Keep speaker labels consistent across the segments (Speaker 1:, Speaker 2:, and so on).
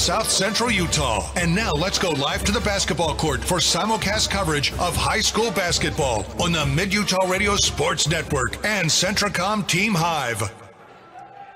Speaker 1: South Central Utah. And now let's go live to the basketball court for simulcast coverage of high school basketball on the Mid-Utah Radio Sports Network and Centracom Team Hive.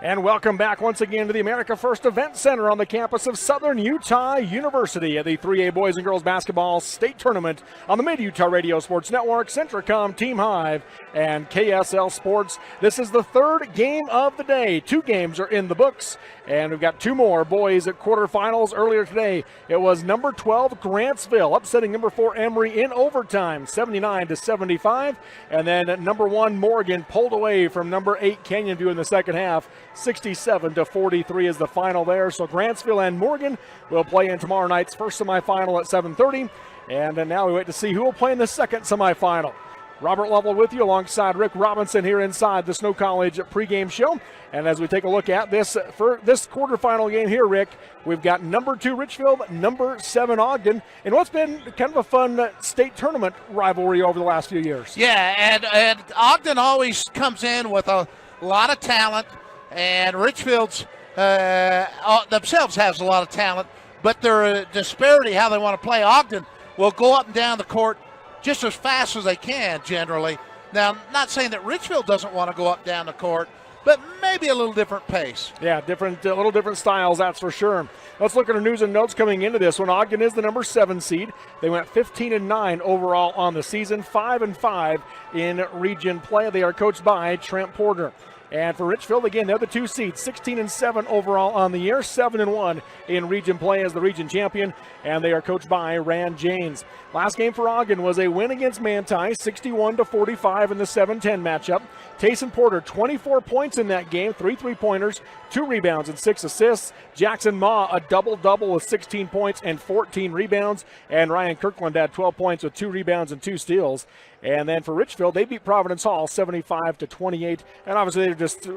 Speaker 2: And welcome back once again to the America First Event Center on the campus of Southern Utah University at the 3A Boys and Girls Basketball State Tournament on the Mid-Utah Radio Sports Network, Centracom Team Hive, and KSL Sports. This is the third game of the day. 2 games are in the books, and we've got 2 more boys at quarterfinals. Earlier today, it was number 12 Grantsville upsetting number 4 Emory in overtime, 79-75, and then number 1 Morgan pulled away from number 8 Canyon View in the second half. 67-43 is the final there. So Grantsville and Morgan will play in tomorrow night's first semifinal at 7:30. And then now we wait to see who will play in the second semifinal. Robert Lovell with you alongside Rick Robinson here inside the Snow College pregame show. And as we take a look at this for this quarterfinal game here, Rick, we've got number 2 Richfield, number 7 Ogden, and what's been kind of a fun state tournament rivalry over the last few years.
Speaker 3: Yeah, and Ogden always comes in with a lot of talent. And Richfield's themselves has a lot of talent, but their disparity, how they want to play. Ogden will go up and down the court just as fast as they can generally. Now, not saying that Richfield doesn't want to go up and down the court, but maybe a little different pace.
Speaker 2: Yeah, little different styles, that's for sure. Let's look at our news and notes coming into this one. Ogden is the number 7 seed. They went 15-9 overall on the season, 5-5 in region play. They are coached by Trent Porter. And for Richfield, again, they're the 2 seeds, 16-7 overall on the year, 7-1 in region play as the region champion, and they are coached by Rand James. Last game for Ogden was a win against Manti, 61-45 in the 7-10 matchup. Tayson Porter, 24 points in that game, 3 3-pointers, 2 rebounds and 6 assists. Jackson Ma, a double-double with 16 points and 14 rebounds. And Ryan Kirkland had 12 points with 2 rebounds and 2 steals. And then for Richfield, they beat Providence Hall 75-28. And obviously they're just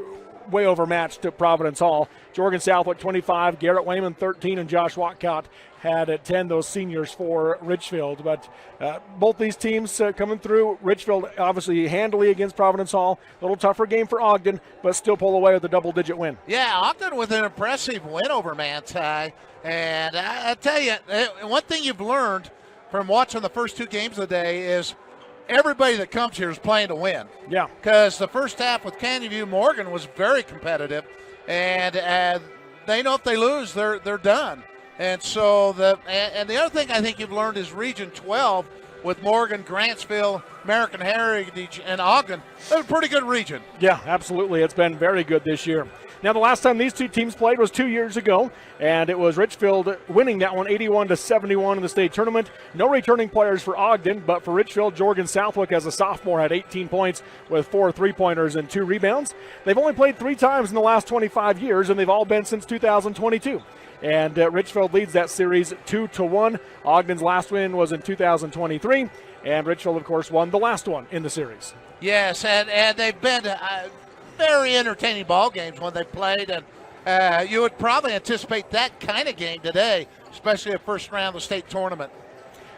Speaker 2: way overmatched to Providence Hall. Jorgen Southwick 25, Garrett Wayman 13, and Josh Watcott had at 10, those seniors for Richfield. But both these teams coming through. Richfield obviously handily against Providence Hall. A little tougher game for Ogden, but still pull away with a double-digit win.
Speaker 3: Yeah, Ogden with an impressive win over Manti. And I tell you, one thing you've learned from watching the first 2 games of the day is everybody that comes here is playing to win.
Speaker 2: Yeah.
Speaker 3: Because the first half with Canyon View Morgan was very competitive, and they know if they lose, they're done. And so the other thing I think you've learned is Region 12 with Morgan, Grantsville, American Heritage, and Ogden. That's a pretty good region.
Speaker 2: Yeah, absolutely. It's been very good this year. Now, the last time these 2 teams played was 2 years ago, and it was Richfield winning that one 81-71 in the state tournament. No returning players for Ogden, but for Richfield, Jorgen Southwick as a sophomore had 18 points with 4 3-pointers and 2 rebounds. They've only played 3 times in the last 25 years, and they've all been since 2022. And Richfield leads that series 2-1. Ogden's last win was in 2023, and Richfield, of course, won the last one in the series.
Speaker 3: Yes, and they've been very entertaining ball games when they played, and you would probably anticipate that kind of game today, especially the first round of the state tournament.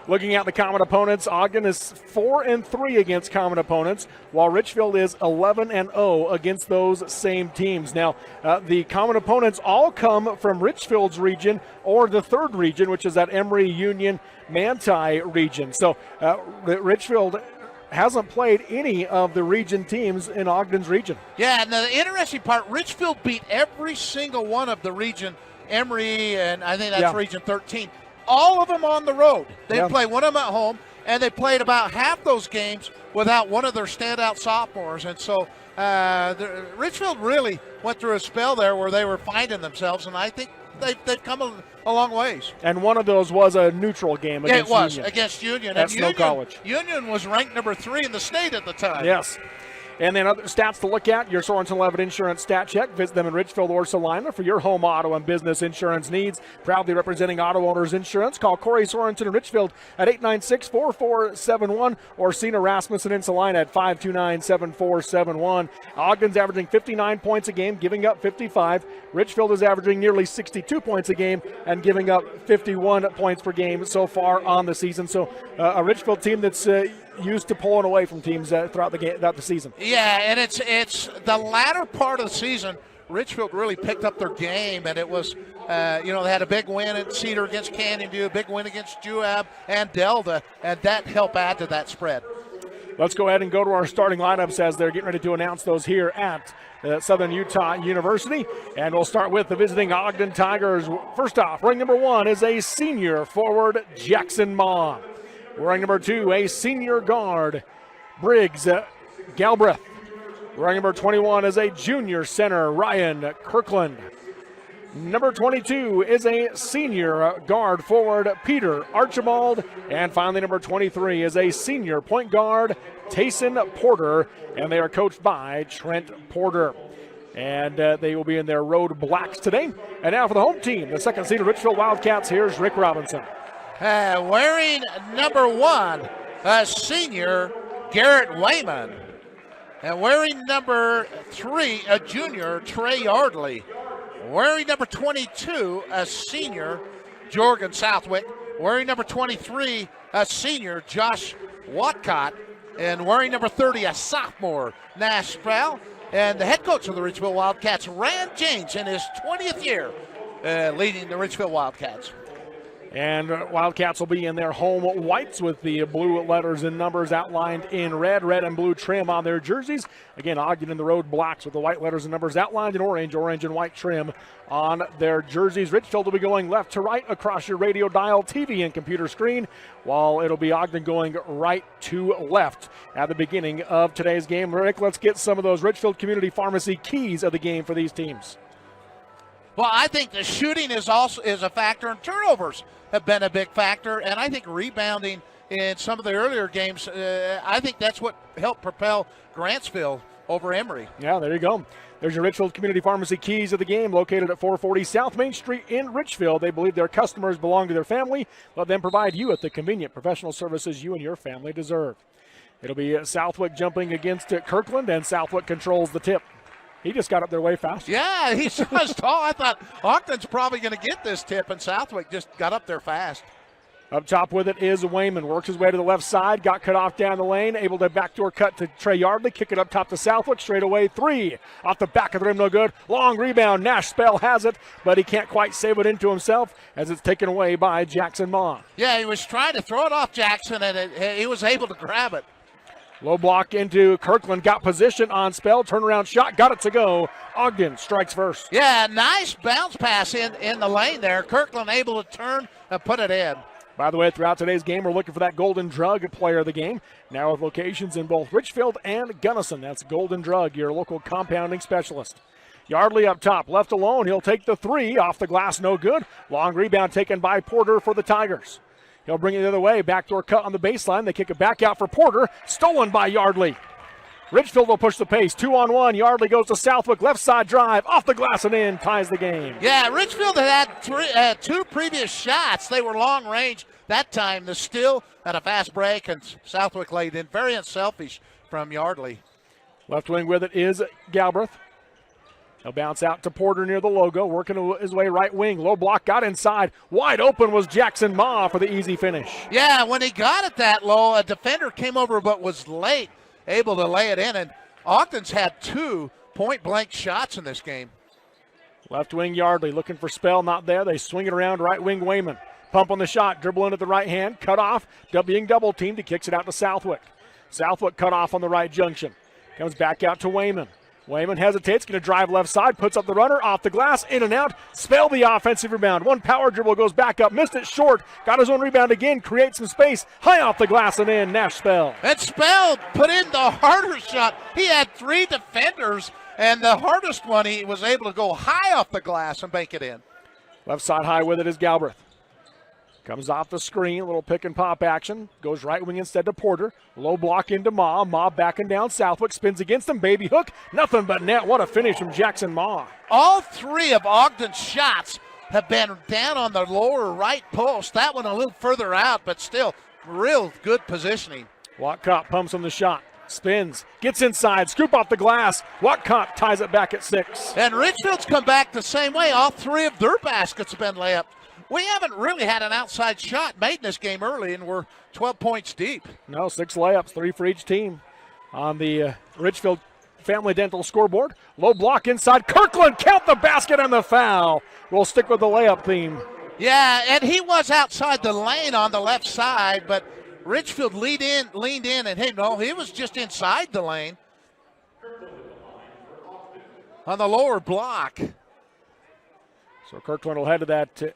Speaker 2: Looking at the common opponents, Ogden is 4-3 against common opponents, while Richfield is 11-0 against those same teams. Now, the common opponents all come from Richfield's region or the 3rd region, which is that Emory, Union, Manti region. So Richfield hasn't played any of the region teams in Ogden's region.
Speaker 3: Yeah, and the interesting part, Richfield beat every single one of the region, Emory, and I think that's Region 13. All of them on the road. They play one of them at home, and they played about half those games without one of their standout sophomores. And so Richfield really went through a spell there where they were finding themselves, and I think they've come a long ways.
Speaker 2: And one of those was a neutral game against Union.
Speaker 3: It was, against Union.
Speaker 2: At Snow College.
Speaker 3: Union was ranked number 3 in the state at the time.
Speaker 2: Yes. And then other stats to look at, your Sorensen Levitt Insurance Stat Check. Visit them in Richfield or Salina for your home auto and business insurance needs. Proudly representing auto owners insurance. Call Corey Sorensen in Richfield at 896-4471 or Cena Rasmussen in Salina at 529-7471. Ogden's averaging 59 points a game, giving up 55. Richfield is averaging nearly 62 points a game and giving up 51 points per game so far on the season. So a Richfield team that's used to pulling away from teams throughout the season.
Speaker 3: Yeah, and it's the latter part of the season, Richfield really picked up their game, and it was They had a big win at Cedar against Canyon View, a big win against Juab and Delta, and that helped add to that spread.
Speaker 2: Let's go ahead and go to our starting lineups as they're getting ready to announce those here at Southern Utah University. And we'll start with the visiting Ogden Tigers. First off, ring number 1 is a senior forward, Jackson Ma. Ring number 2, a senior guard, Briggs Galbraith. Ring number 21 is a junior center, Ryan Kirkland. Number 22 is a senior guard forward, Peter Archibald. And finally, number 23 is a senior point guard, Tayson Porter. And they are coached by Trent Porter. And they will be in their road blacks today. And now for the home team, the second seeded Richfield Wildcats, here's Rick Robinson.
Speaker 3: Wearing number 1, a senior, Garrett Wayman. And wearing number 3, a junior, Trey Yardley. Wearing number 22, a senior, Jorgen Southwick. Wearing number 23, a senior, Josh Watcott. And wearing number 30, a sophomore, Nash Sproul. And the head coach of the Richfield Wildcats, Rand James, in his 20th year, leading the Richfield Wildcats.
Speaker 2: And Wildcats will be in their home whites with the blue letters and numbers outlined in red and blue trim on their jerseys. Again, Ogden in the road blacks with the white letters and numbers outlined in orange and white trim on their jerseys. Richfield will be going left to right across your radio dial, TV, and computer screen, while it'll be Ogden going right to left at the beginning of today's game. Rick, let's get some of those Richfield Community Pharmacy keys of the game for these teams.
Speaker 3: Well, I think the shooting is a factor, and turnovers have been a big factor, and I think rebounding in some of the earlier games, I think that's what helped propel Grantsville over Emory.
Speaker 2: Yeah, there you go. There's your Richfield Community Pharmacy keys of the game, located at 440 South Main Street in Richfield. They believe their customers belong to their family. Let them provide you with the convenient professional services you and your family deserve. It'll be Southwick jumping against Kirkland, and Southwick controls the tip. He just got up there way faster.
Speaker 3: Yeah, he was tall. I thought Ogden's probably going to get this tip, and Southwick just got up there fast.
Speaker 2: Up top with it is Wayman. Works his way to the left side. Got cut off down the lane. Able to backdoor cut to Trey Yardley. Kick it up top to Southwick. Straight away, 3. Off the back of the rim, no good. Long rebound. Nash Spell has it, but he can't quite save it into himself as it's taken away by Jackson Ma.
Speaker 3: Yeah, he was trying to throw it off Jackson, and he was able to grab it.
Speaker 2: Low block into Kirkland. Got position on Spell. Turnaround shot. Got it to go. Ogden strikes first.
Speaker 3: Yeah, nice bounce pass in the lane there. Kirkland able to turn and put it in.
Speaker 2: By the way, throughout today's game, we're looking for that Golden Drug player of the game. Now with locations in both Richfield and Gunnison. That's Golden Drug, your local compounding specialist. Yardley up top, left alone. He'll take the 3. Off the glass, no good. Long rebound taken by Porter for the Tigers. He'll bring it the other way. Backdoor cut on the baseline. They kick it back out for Porter. Stolen by Yardley. Richfield will push the pace. 2-on-1. Yardley goes to Southwick. Left side drive. Off the glass and in. Ties the game.
Speaker 3: Yeah, Richfield had 2 previous shots. They were long range. That time, the steal and a fast break, and Southwick laid in. Very unselfish from Yardley.
Speaker 2: Left wing with it is Galbraith. He'll bounce out to Porter near the logo, working his way right wing. Low block, got inside. Wide open was Jackson Ma for the easy finish.
Speaker 3: Yeah, when he got it that low, a defender came over but was late, able to lay it in. And Ogden's had 2 point-blank shots in this game.
Speaker 2: Left wing Yardley looking for Spell, not there. They swing it around right wing Wayman. Pump on the shot, dribble in at the right hand, cut off, being double teamed. He kicks it out to Southwick. Southwick cut off on the right junction. Comes back out to Wayman. Wayman hesitates, going to drive left side, puts up the runner, off the glass, in and out. Spell the offensive rebound. 1 power dribble, goes back up, missed it short, got his own rebound again, creates some space, high off the glass and in. Nash Spell.
Speaker 3: And Spell put in the harder shot. He had 3 defenders, and the hardest one, he was able to go high off the glass and bank it in.
Speaker 2: Left side high with it is Galbraith. Comes off the screen, a little pick and pop action. Goes right wing instead to Porter. Low block into Ma. Ma backing down. Southwick spins against him. Baby hook. Nothing but net. What a finish from Jackson Ma.
Speaker 3: All 3 of Ogden's shots have been down on the lower right post. That one a little further out, but still real good positioning.
Speaker 2: Watcott pumps on the shot. Spins. Gets inside. Scoop off the glass. Watcott ties it back at 6.
Speaker 3: And Richfield's come back the same way. All 3 of their baskets have been layup. We haven't really had an outside shot made in this game early, and we're 12 points deep.
Speaker 2: No, 6 layups, 3 for each team on the Richfield Family Dental scoreboard. Low block inside. Kirkland, count the basket and the foul. We'll stick with the layup theme.
Speaker 3: Yeah, and he was outside the lane on the left side, but Richfield leaned in, and he was just inside the lane on the lower block.
Speaker 2: So Kirkland will head to that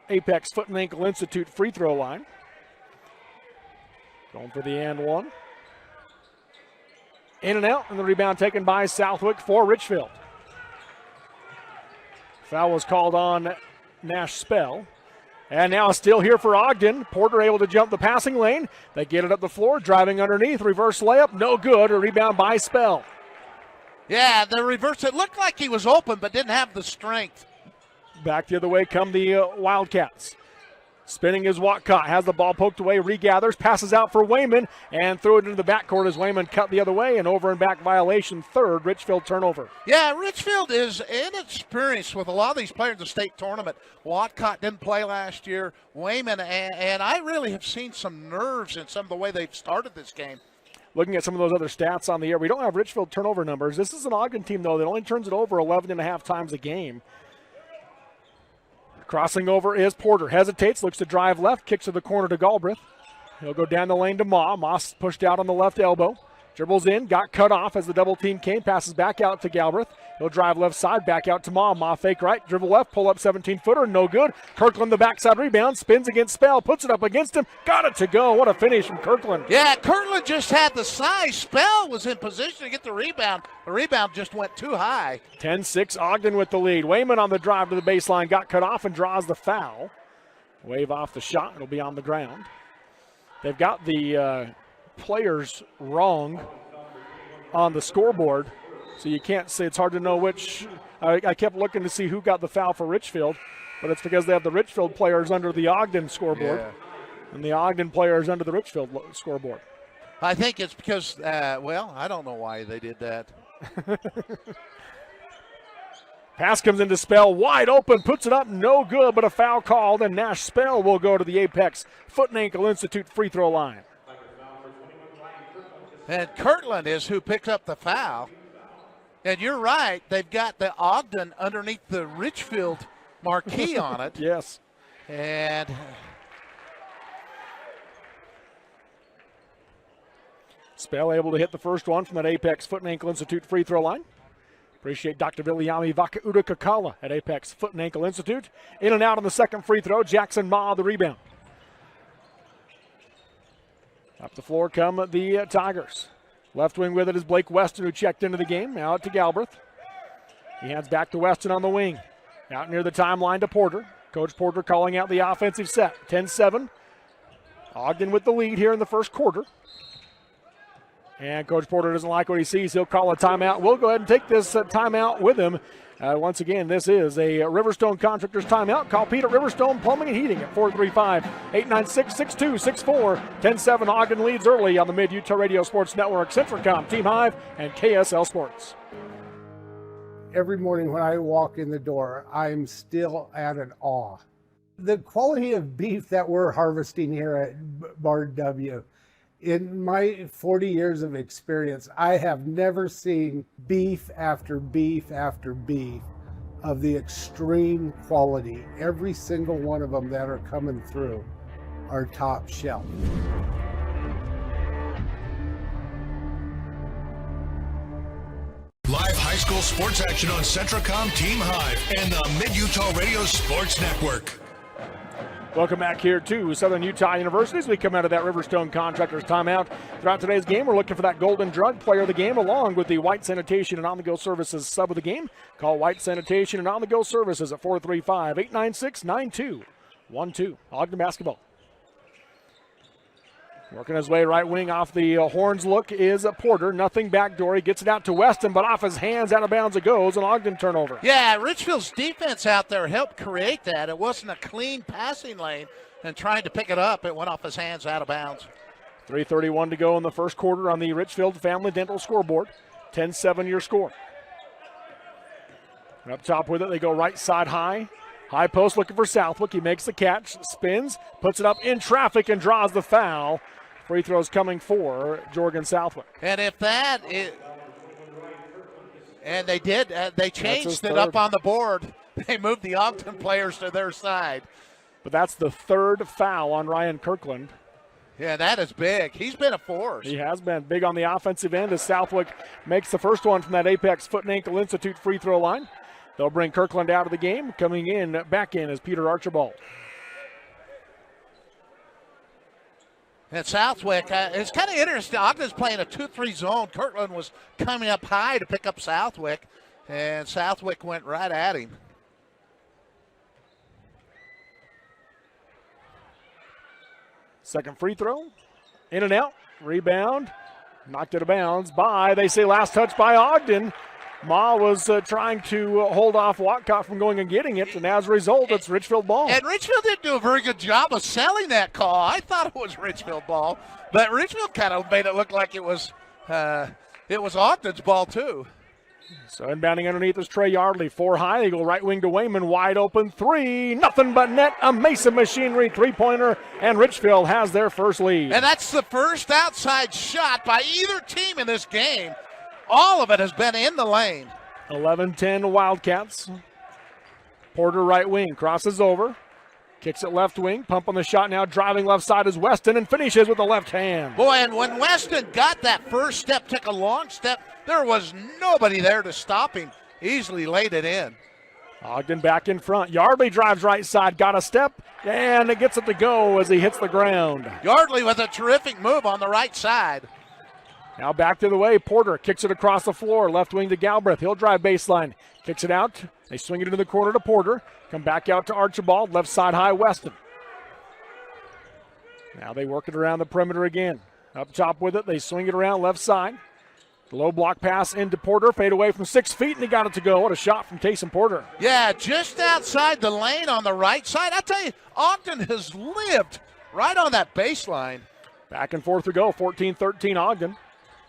Speaker 2: Apex Foot and Ankle Institute free throw line. Going for the and one. In and out, and the rebound taken by Southwick for Richfield. Foul was called on Nash Spell. And now still here for Ogden. Porter able to jump the passing lane. They get it up the floor, driving underneath. Reverse layup, no good. A rebound by Spell.
Speaker 3: Yeah, the reverse. It looked like he was open, but didn't have the strength.
Speaker 2: Back the other way come the Wildcats. Spinning is Watcott, has the ball poked away, regathers, passes out for Wayman, and threw it into the backcourt as Wayman cut the other way, and over and back violation, third Richfield turnover.
Speaker 3: Yeah, Richfield is inexperienced with a lot of these players in the state tournament. Watcott didn't play last year, Wayman, and I really have seen some nerves in some of the way they've started this game.
Speaker 2: Looking at some of those other stats on the air, we don't have Richfield turnover numbers. This is an Ogden team, though, that only turns it over 11.5 times a game. Crossing over is Porter. Hesitates, looks to drive left, kicks to the corner to Galbraith. He'll go down the lane to Ma. Moss pushed out on the left elbow. Dribbles in, got cut off as the double team came, passes back out to Galbraith. He'll drive left side, back out to Ma. Ma fake right, dribble left, pull up 17-footer, no good. Kirkland the backside rebound, spins against Spell, puts it up against him, got it to go. What a finish from Kirkland.
Speaker 3: Yeah, Kirkland just had the size. Spell was in position to get the rebound. The rebound just went too high.
Speaker 2: 10-6, Ogden with the lead. Wayman on the drive to the baseline, got cut off and draws the foul. Wave off the shot, it'll be on the ground. They've got the players wrong on the scoreboard, so you can't say, it's hard to know which. I kept looking to see who got the foul for Richfield, but it's because they have the Richfield players under the Ogden scoreboard, and the Ogden players under the Richfield scoreboard.
Speaker 3: I think it's because, I don't know why they did that.
Speaker 2: Pass comes into Spell, wide open, puts it up, no good, but a foul called, and Nash Spell will go to the Apex Foot and Ankle Institute free throw line.
Speaker 3: And Kirtland is who picked up the foul. And you're right, they've got the Ogden underneath the Richfield marquee on it.
Speaker 2: Yes.
Speaker 3: And
Speaker 2: Spell able to hit the first one from that Apex Foot and Ankle Institute free throw line. Appreciate Dr. Viliami Vakauda Kakala at Apex Foot and Ankle Institute. In and out on the second free throw, Jackson Ma the rebound. Up the floor come the Tigers. Left wing with it is Blake Weston, who checked into the game. Now out to Galbraith. He hands back to Weston on the wing. Out near the timeline to Porter. Coach Porter calling out the offensive set. 10-7. Ogden with the lead here in the first quarter. And Coach Porter doesn't like what he sees. He'll call a timeout. We'll go ahead and take this timeout with him. Once again, this is a Riverstone Contractors timeout. Call Pete at Riverstone Plumbing and Heating at 435-896-6264. 10-7, Ogden leads early on the Mid-Utah Radio Sports Network, Centracom, Team Hive, and KSL Sports.
Speaker 4: Every morning when I walk in the door, I'm still at an awe. The quality of beef that we're harvesting here at Bar W, in my 40 years of experience, I have never seen beef after beef after beef of the extreme quality. Every single one of them that are coming through are top shelf.
Speaker 1: Live high school sports action on Centracom, Team Hive, and the Mid-Utah Radio Sports Network.
Speaker 2: Welcome back here to Southern Utah University as we come out of that Riverstone Contractors timeout. Throughout today's game, we're looking for that Golden Drug player of the game along with the White Sanitation and On-the-Go Services sub of the game. Call White Sanitation and On-the-Go Services at 435-896-9212. Ogden basketball. Working his way right wing off the horns look is Porter. Nothing backdoor. He gets it out to Weston, but off his hands, out of bounds it goes. An Ogden turnover.
Speaker 3: Yeah, Richfield's defense out there helped create that. It wasn't a clean passing lane, and trying to pick it up, it went off his hands, out of bounds.
Speaker 2: 3:31 to go in the first quarter on the Richfield Family Dental scoreboard. 10-7 your score. And up top with it, they go right side high. High post looking for Southwick. He makes the catch, spins, puts it up in traffic, and draws the foul. Free throws coming for Jorgen Southwick.
Speaker 3: And if that And they did. They changed it up on the board. They moved the Ogden players to their side.
Speaker 2: But that's the third foul on Ryan Kirkland.
Speaker 3: Yeah, that is big. He's been a force.
Speaker 2: He has been big on the offensive end as Southwick makes the first one from that Apex Foot and Ankle Institute free throw line. They'll bring Kirkland out of the game. Coming in, back in is Peter Archibald.
Speaker 3: And Southwick, it's kind of interesting. Ogden's playing a 2-3 zone. Kirkland was coming up high to pick up Southwick, and Southwick went right at him.
Speaker 2: Second free throw, in and out, rebound, knocked it out of bounds by, they say last touch by Ogden. Ma was trying to hold off Wildcat from going and getting it, and as a result, it's Richfield ball.
Speaker 3: And Richfield didn't do a very good job of selling that call. I thought it was Richfield ball, but Richfield kind of made it look like it was Ogden's ball too.
Speaker 2: So inbounding underneath is Trey Yardley. 4 high. They go right wing to Wayman. Wide open 3. Nothing but net. A Mason Machinery 3-pointer. And Richfield has their first lead.
Speaker 3: And that's the first outside shot by either team in this game. All of it has been in the lane.
Speaker 2: 11-10 Wildcats. Porter right wing. Crosses over. Kicks it left wing. Pump on the shot now. Driving left side is Weston and finishes with the left hand.
Speaker 3: Boy, and when Weston got that first step, took a long step, there was nobody there to stop him. Easily laid it in.
Speaker 2: Ogden back in front. Yardley drives right side. Got a step, and it gets it to go as he hits the ground.
Speaker 3: Yardley with a terrific move on the right side.
Speaker 2: Now back to the way. Porter kicks it across the floor. Left wing to Galbraith. He'll drive baseline. Kicks it out. They swing it into the corner to Porter. Come back out to Archibald. Left side high, Weston. Now they work it around the perimeter again. Up top with it. They swing it around left side. Low block pass into Porter. Fade away from 6 feet, and he got it to go. What a shot from Taysom Porter.
Speaker 3: Yeah, just outside the lane on the right side. I tell you, Ogden has lived right on that baseline.
Speaker 2: Back and forth we go. 14-13 Ogden.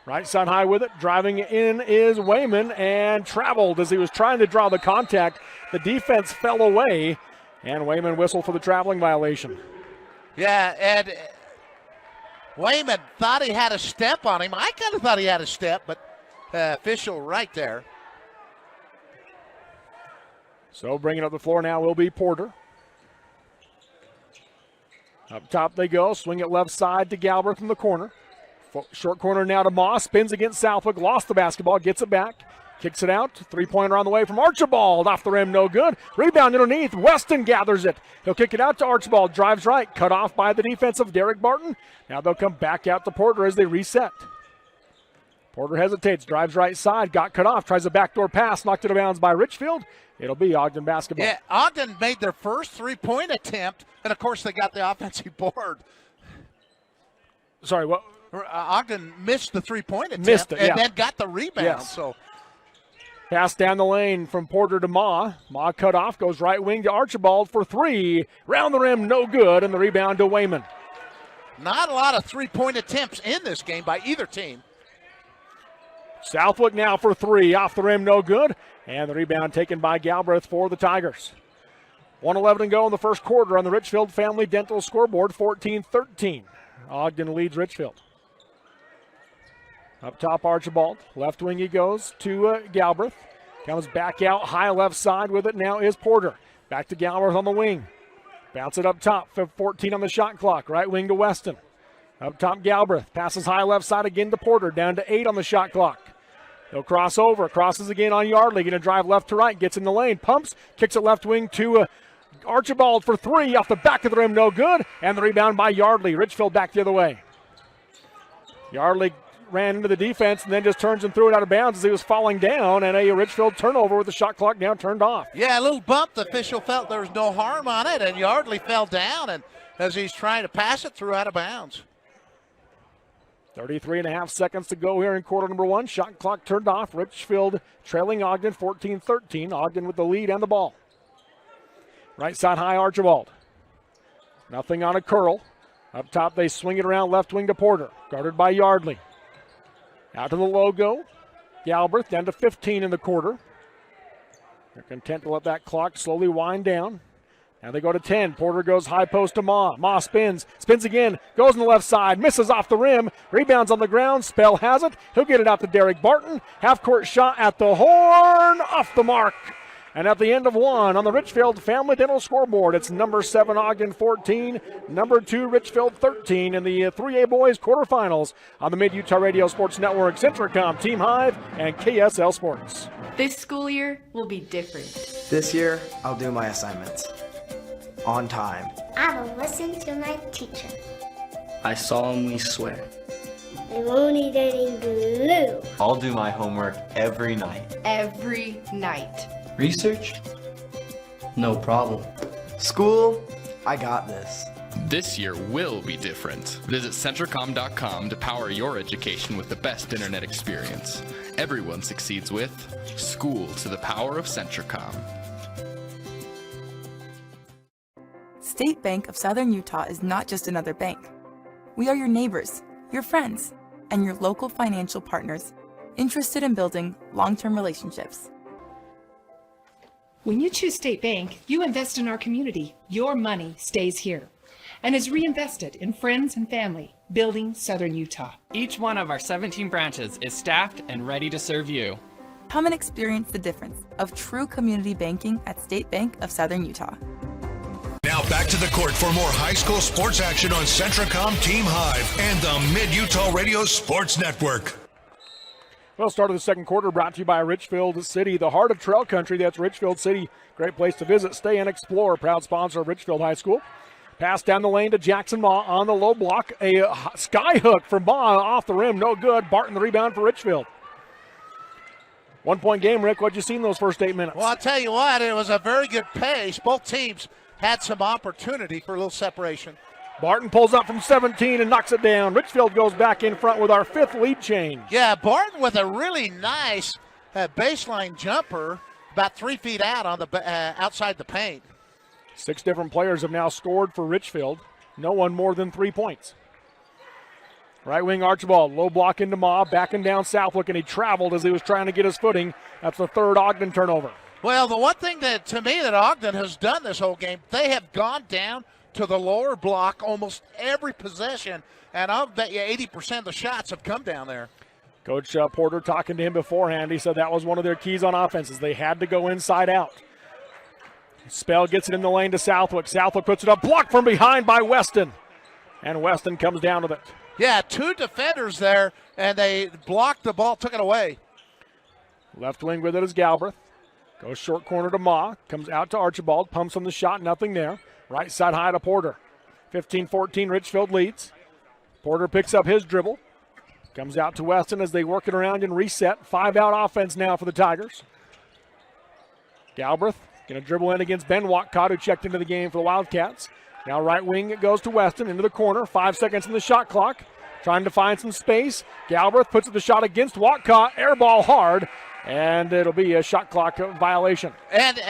Speaker 2: Right side high with it. Driving in is Wayman and traveled as he was trying to draw the contact. The defense fell away, and Wayman whistled for the traveling violation.
Speaker 3: Yeah, and Wayman thought he had a step on him. I kind of thought he had a step, but official right there.
Speaker 2: So bringing up the floor now will be Porter. Up top they go. Swing it left side to Galbraith in the corner. Short corner now to Moss. Spins against Southwick. Lost the basketball. Gets it back. Kicks it out. 3-pointer on the way from Archibald. Off the rim. No good. Rebound underneath. Weston gathers it. He'll kick it out to Archibald. Drives right. Cut off by the defensive Derek Barton. Now they'll come back out to Porter as they reset. Porter hesitates. Drives right side. Got cut off. Tries a backdoor pass. Knocked it out of bounds by Richfield. It'll be Ogden basketball.
Speaker 3: Yeah, Ogden made their first 3-point attempt. And, of course, they got the offensive board.
Speaker 2: Sorry, what?
Speaker 3: Ogden missed the 3-point attempt
Speaker 2: and
Speaker 3: then got the rebound.
Speaker 2: Yes.
Speaker 3: So
Speaker 2: pass down the lane from Porter to Ma. Ma cut off, goes right wing to Archibald for 3. Round the rim, no good, and the rebound to Wayman.
Speaker 3: Not a lot of 3-point attempts in this game by either team.
Speaker 2: Southwick now for 3. Off the rim, no good, and the rebound taken by Galbraith for the Tigers. 1:11 to go in the first quarter on the Richfield Family Dental scoreboard, 14-13. Ogden leads Richfield. Up top, Archibald. Left wing he goes to Galbraith. Comes back out high left side with it now is Porter. Back to Galbraith on the wing. Bounce it up top. 14 on the shot clock. Right wing to Weston. Up top, Galbraith. Passes high left side again to Porter. Down to 8 on the shot clock. He'll cross over. Crosses again on Yardley. Going to drive left to right. Gets in the lane. Pumps. Kicks it left wing to Archibald for 3. Off the back of the rim. No good. And the rebound by Yardley. Richfield back the other way. Yardley ran into the defense and then just turns and threw it out of bounds as he was falling down, and a Richfield turnover with the shot clock now turned off.
Speaker 3: Yeah, a little bump. The official felt there was no harm on it, and Yardley fell down, and as he's trying to pass it, threw out of bounds.
Speaker 2: 33.5 seconds to go here in quarter number 1. Shot clock turned off. Richfield trailing Ogden 14-13. Ogden with the lead and the ball. Right side high, Archibald. Nothing on a curl. Up top, they swing it around left wing to Porter. Guarded by Yardley. Out to the logo. Galbraith down to 15 in the quarter. They're content to let that clock slowly wind down. Now they go to 10. Porter goes high post to Ma. Ma spins again, goes on the left side, misses off the rim, rebounds on the ground. Spell has it. He'll get it out to Derek Barton. Half-court shot at the horn, off the mark. And at the end of one on the Richfield Family Dental scoreboard, it's number 7 Ogden 14, number 2 Richfield 13 in the 3A boys quarterfinals on the Mid-Utah Radio Sports Network, Centracom, Team Hive, and KSL Sports.
Speaker 5: This school year will be different.
Speaker 6: This year, I'll do my assignments on time.
Speaker 7: I will listen to my teacher.
Speaker 8: I solemnly swear.
Speaker 7: I won't eat any glue.
Speaker 9: I'll do my homework every night.
Speaker 5: Every night.
Speaker 8: Research? No problem.
Speaker 6: School, I got this.
Speaker 10: This year will be different. Visit Centracom.com to power your education with the best internet experience. Everyone succeeds with School to the Power of Centracom.
Speaker 11: State Bank of Southern Utah is not just another bank. We are your neighbors, your friends, and your local financial partners interested in building long-term relationships.
Speaker 12: When you choose State Bank, you invest in our community. Your money stays here and is reinvested in friends and family, building Southern Utah.
Speaker 13: Each one of our 17 branches is staffed and ready to serve you.
Speaker 11: Come and experience the difference of true community banking at State Bank of Southern Utah.
Speaker 1: Now back to the court for more high school sports action on Centracom Team Hive and the Mid-Utah Radio Sports Network.
Speaker 2: Well, start of the second quarter brought to you by Richfield City, the heart of trail country. That's Richfield City. Great place to visit, stay, and explore. Proud sponsor of Richfield High School. Pass down the lane to Jackson Ma on the low block. A sky hook from Ma off the rim. No good. Barton the rebound for Richfield. 1 point game, Rick. What'd you see in those first 8 minutes?
Speaker 3: Well, I'll tell you what, it was a very good pace. Both teams had some opportunity for a little separation.
Speaker 2: Barton pulls up from 17 and knocks it down. Richfield goes back in front with our 5th lead change.
Speaker 3: Yeah, Barton with a really nice baseline jumper about 3 feet out on the outside the paint.
Speaker 2: 6 different players have now scored for Richfield. No one more than 3 points. Right wing Archibald, low block into Ma, backing down Southwick, and he traveled as he was trying to get his footing. That's the 3rd Ogden turnover.
Speaker 3: Well, the one thing that, to me, that Ogden has done this whole game, they have gone down to the lower block almost every possession, and I'll bet you 80% of the shots have come down there.
Speaker 2: Coach Porter talking to him beforehand. He said that was one of their keys on offenses. They had to go inside out. Spell gets it in the lane to Southwick. Southwick puts it up, blocked from behind by Weston. And Weston comes down with it.
Speaker 3: Yeah, 2 defenders there, and they blocked the ball, took it away.
Speaker 2: Left wing with it is Galbraith. Goes short corner to Ma. Comes out to Archibald. Pumps on the shot, nothing there. Right side high to Porter. 15-14, Richfield leads. Porter picks up his dribble. Comes out to Weston as they work it around and reset. 5-out offense now for the Tigers. Galbraith going to dribble in against Ben Watcott, who checked into the game for the Wildcats. Now right wing it goes to Weston into the corner. 5 seconds in the shot clock. Trying to find some space. Galbraith puts the shot against Watcott. Air ball hard. And it'll be a shot clock violation.
Speaker 3: And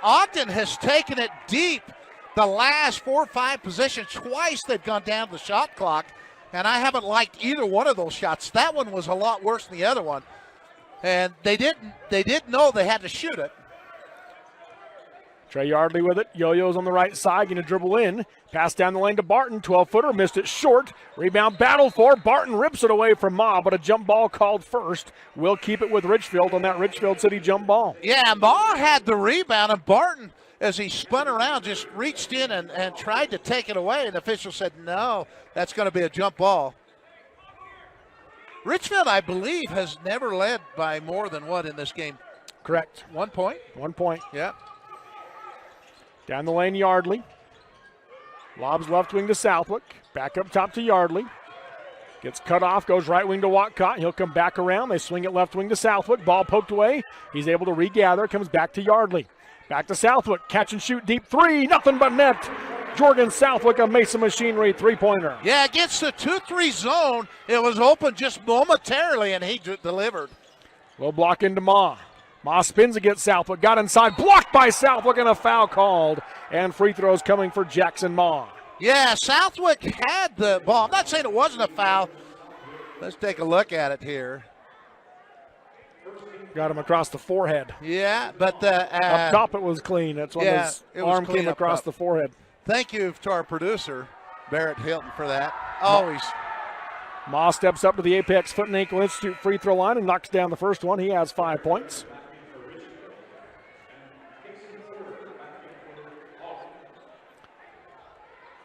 Speaker 3: Ogden has taken it deep the last 4 or 5 possessions. Twice they've gone down to the shot clock, and I haven't liked either one of those shots. That one was a lot worse than the other one, and they didn't know they had to shoot it.
Speaker 2: Trey Yardley with it. Yo-Yo's on the right side, going to dribble in. Pass down the lane to Barton. 12-footer, missed it short. Rebound battle for. Barton rips it away from Ma, but a jump ball called first. We'll keep it with Richfield on that Richfield City jump ball.
Speaker 3: Yeah, Ma had the rebound, and Barton, as he spun around, just reached in and tried to take it away, and the official said, no, that's going to be a jump ball. Richfield, I believe, has never led by more than what in this game?
Speaker 2: Correct.
Speaker 3: 1 point?
Speaker 2: 1 point.
Speaker 3: Yeah.
Speaker 2: Down the lane, Yardley. Lobs left wing to Southwick. Back up top to Yardley. Gets cut off, goes right wing to Watcott. He'll come back around. They swing it left wing to Southwick. Ball poked away. He's able to regather. Comes back to Yardley. Back to Southwick. Catch and shoot deep 3. Nothing but net. Jordan Southwick of Mason Machinery 3-pointer.
Speaker 3: Yeah, against the 2-3 zone. It was open just momentarily, and he delivered.
Speaker 2: Low block into Ma. Ma spins against Southwick. Got inside. Blocked by Southwick, and a foul called. And free throws coming for Jackson Ma.
Speaker 3: Yeah, Southwick had the ball. I'm not saying it wasn't a foul. Let's take a look at it here.
Speaker 2: Got him across the forehead.
Speaker 3: Yeah, but
Speaker 2: up top it was clean. That's when his arm came across the forehead.
Speaker 3: Thank you to our producer, Barrett Hilton, for that. Always.
Speaker 2: Ma steps up to the Apex Foot and Ankle Institute free throw line and knocks down the first one. He has 5 points.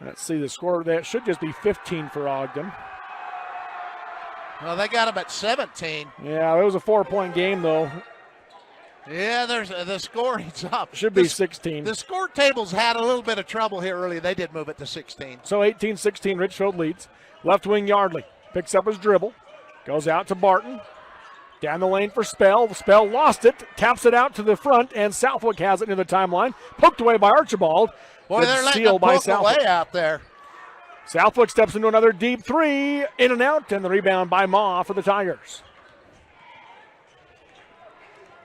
Speaker 2: Let's see the score. That should just be 15 for Ogden.
Speaker 3: Well, they got him at 17.
Speaker 2: Yeah, it was a 4-point game, though.
Speaker 3: Yeah, there's the scoring's up.
Speaker 2: Should be 16.
Speaker 3: The score tables had a little bit of trouble here early. They did move it to 16.
Speaker 2: So 18-16, Richfield leads. Left wing Yardley picks up his dribble, goes out to Barton. Down the lane for Spell. Spell lost it, taps it out to the front, and Southwick has it near the timeline. Poked away by Archibald.
Speaker 3: Boy, they're letting them poke away out there.
Speaker 2: Southwick steps into another deep three, in and out, and the rebound by Ma for the Tigers.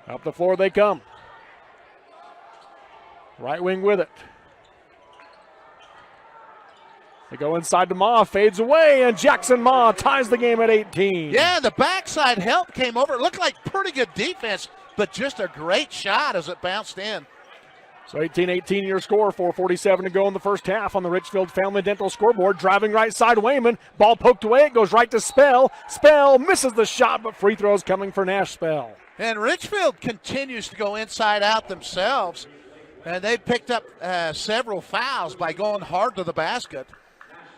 Speaker 2: Up the floor they come. Right wing with it. They go inside to Ma, fades away, and Jackson Ma ties the game at 18.
Speaker 3: Yeah, the backside help came over. It looked like pretty good defense, but just a great shot as it bounced in.
Speaker 2: So 18-18 your score, 4:47 to go in the first half on the Richfield Family Dental scoreboard. Driving right side, Wayman. Ball poked away, it goes right to Spell. Spell misses the shot, but free throws coming for Nash Spell.
Speaker 3: And Richfield continues to go inside out themselves, and they picked up several fouls by going hard to the basket.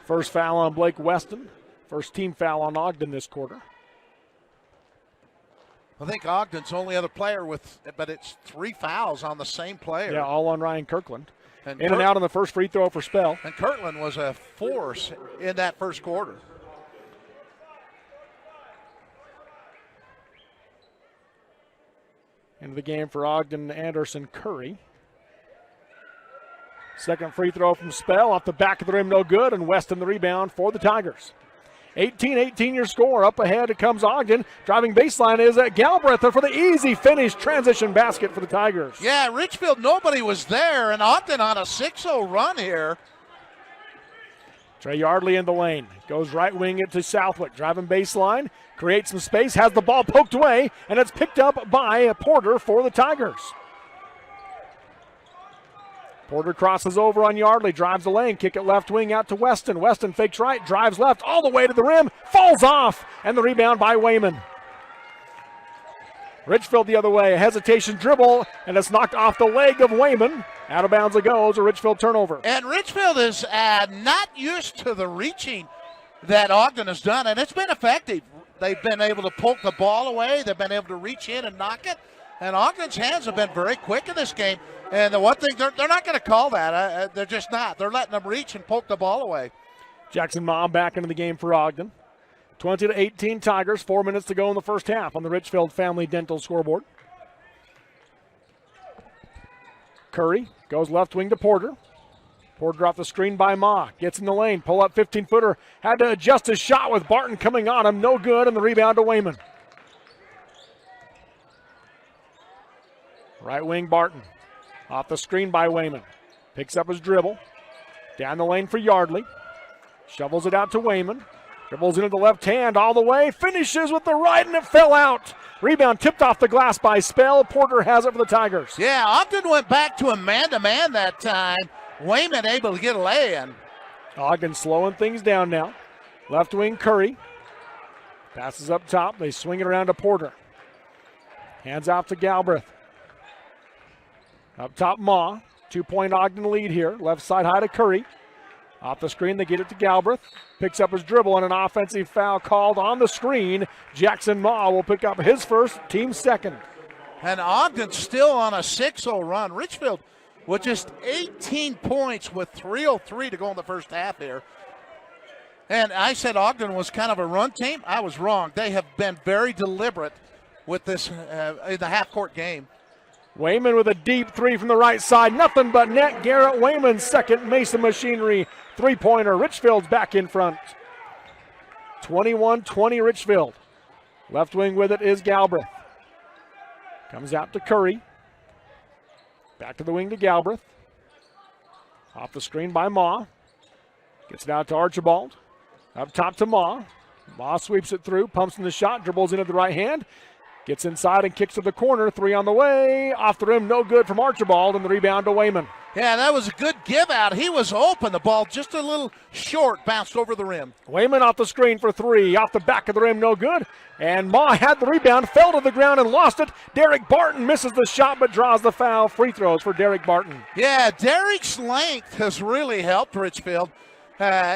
Speaker 2: First foul on Blake Weston. First team foul on Ogden this quarter.
Speaker 3: I think Ogden's only other player but it's 3 fouls on the same player.
Speaker 2: Yeah, all on Ryan Kirkland. And out on the first free throw for Spell.
Speaker 3: And Kirkland was a force in that first quarter.
Speaker 2: Into the game for Ogden, Anderson Curry. Second free throw from Spell, off the back of the rim, no good, and Weston the rebound for the Tigers. 18-18 your score. Up ahead it comes Ogden. Driving baseline is Galbraith for the easy finish transition basket for the Tigers.
Speaker 3: Yeah, Richfield, nobody was there, and Ogden on a 6-0 run here.
Speaker 2: Trey Yardley in the lane. Goes right wing it to Southwick. Driving baseline, creates some space, has the ball poked away, and it's picked up by Porter for the Tigers. Porter crosses over on Yardley, drives the lane, kick it left wing out to Weston. Weston fakes right, drives left, all the way to the rim, falls off, and the rebound by Wayman. Richfield the other way, a hesitation dribble, and it's knocked off the leg of Wayman. Out of bounds it goes, a Richfield turnover.
Speaker 3: And Richfield is not used to the reaching that Ogden has done, and it's been effective. They've been able to poke the ball away, they've been able to reach in and knock it, and Ogden's hands have been very quick in this game. And the one thing, they're not going to call that. They're just not. They're letting them reach and poke the ball away.
Speaker 2: Jackson Ma back into the game for Ogden. 20-18 Tigers, 4 minutes to go in the first half on the Richfield Family Dental scoreboard. Curry goes left wing to Porter. Porter off the screen by Ma. Gets in the lane, pull up 15-footer. Had to adjust his shot with Barton coming on him. No good, and the rebound to Wayman. Right wing Barton. Off the screen by Wayman. Picks up his dribble. Down the lane for Yardley. Shovels it out to Wayman. Dribbles into the left hand all the way. Finishes with the right, and it fell out. Rebound tipped off the glass by Spell. Porter has it for the Tigers.
Speaker 3: Yeah, Ogden went back to a man-to-man that time. Wayman able to get a lay-in.
Speaker 2: Ogden slowing things down now. Left wing Curry. Passes up top. They swing it around to Porter. Hands off to Galbraith. Up top, Ma. 2-point Ogden lead here. Left side high to Curry. Off the screen, they get it to Galbraith. Picks up his dribble, and an offensive foul called on the screen. Jackson Ma will pick up his first, team second.
Speaker 3: And Ogden's still on a 6-0 run. Richfield with just 18 points with 3:03 to go in the first half here. And I said Ogden was kind of a run team. I was wrong. They have been very deliberate with this in the half-court game.
Speaker 2: Wayman with a deep three from the right side. Nothing but net. Garrett Wayman, second. Mason Machinery, three-pointer. Richfield's back in front. 21-20 Richfield. Left wing with it is Galbraith. Comes out to Curry. Back to the wing to Galbraith. Off the screen by Ma. Gets it out to Archibald. Up top to Ma. Ma sweeps it through, pumps in the shot, dribbles into the right hand. Gets inside and kicks to the corner. 3 on the way. Off the rim, no good from Archibald, and the rebound to Wayman.
Speaker 3: Yeah, that was a good give out. He was open. The ball just a little short, bounced over the rim.
Speaker 2: Wayman off the screen for 3. Off the back of the rim, no good. And Ma had the rebound, fell to the ground and lost it. Derek Barton misses the shot but draws the foul. Free throws for Derek Barton.
Speaker 3: Yeah, Derek's length has really helped Richfield.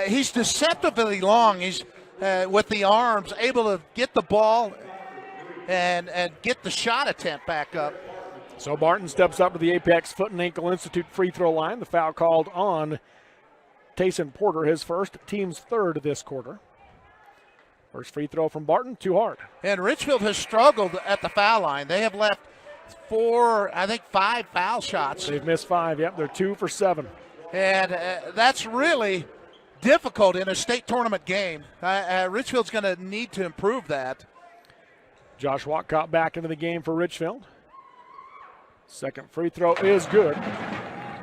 Speaker 3: He's deceptively long. He's with the arms, able to get the ball and get the shot attempt back up.
Speaker 2: So Barton steps up to the Apex Foot and Ankle Institute free throw line. The foul called on Tayson Porter, his first, team's third this quarter. First free throw from Barton, too hard.
Speaker 3: And Richfield has struggled at the foul line. They have left 5 foul shots.
Speaker 2: They've missed 5, yep, they're 2 for 7.
Speaker 3: And that's really difficult in a state tournament game. Richfield's going to need to improve that.
Speaker 2: Josh Watcott back into the game for Richfield. Second free throw is good.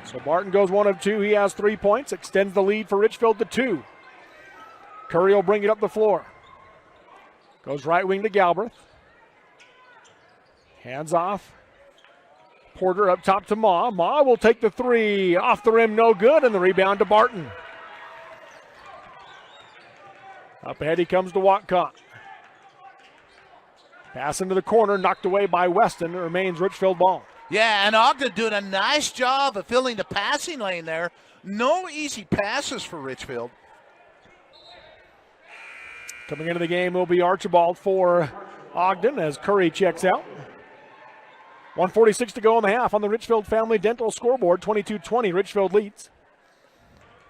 Speaker 2: So Barton goes 1 of 2. He has 3 points, extends the lead for Richfield to 2. Curry will bring it up the floor. Goes right wing to Galbraith. Hands off. Porter up top to Ma. Ma will take the 3. Off the rim, no good, and the rebound to Barton. Up ahead he comes to Watcott. Pass into the corner, knocked away by Weston. It remains Richfield ball.
Speaker 3: Yeah, and Ogden doing a nice job of filling the passing lane there. No easy passes for Richfield.
Speaker 2: Coming into the game will be Archibald for Ogden as Curry checks out. 1:46 to go in the half on the Richfield Family Dental scoreboard. 22-20, Richfield leads.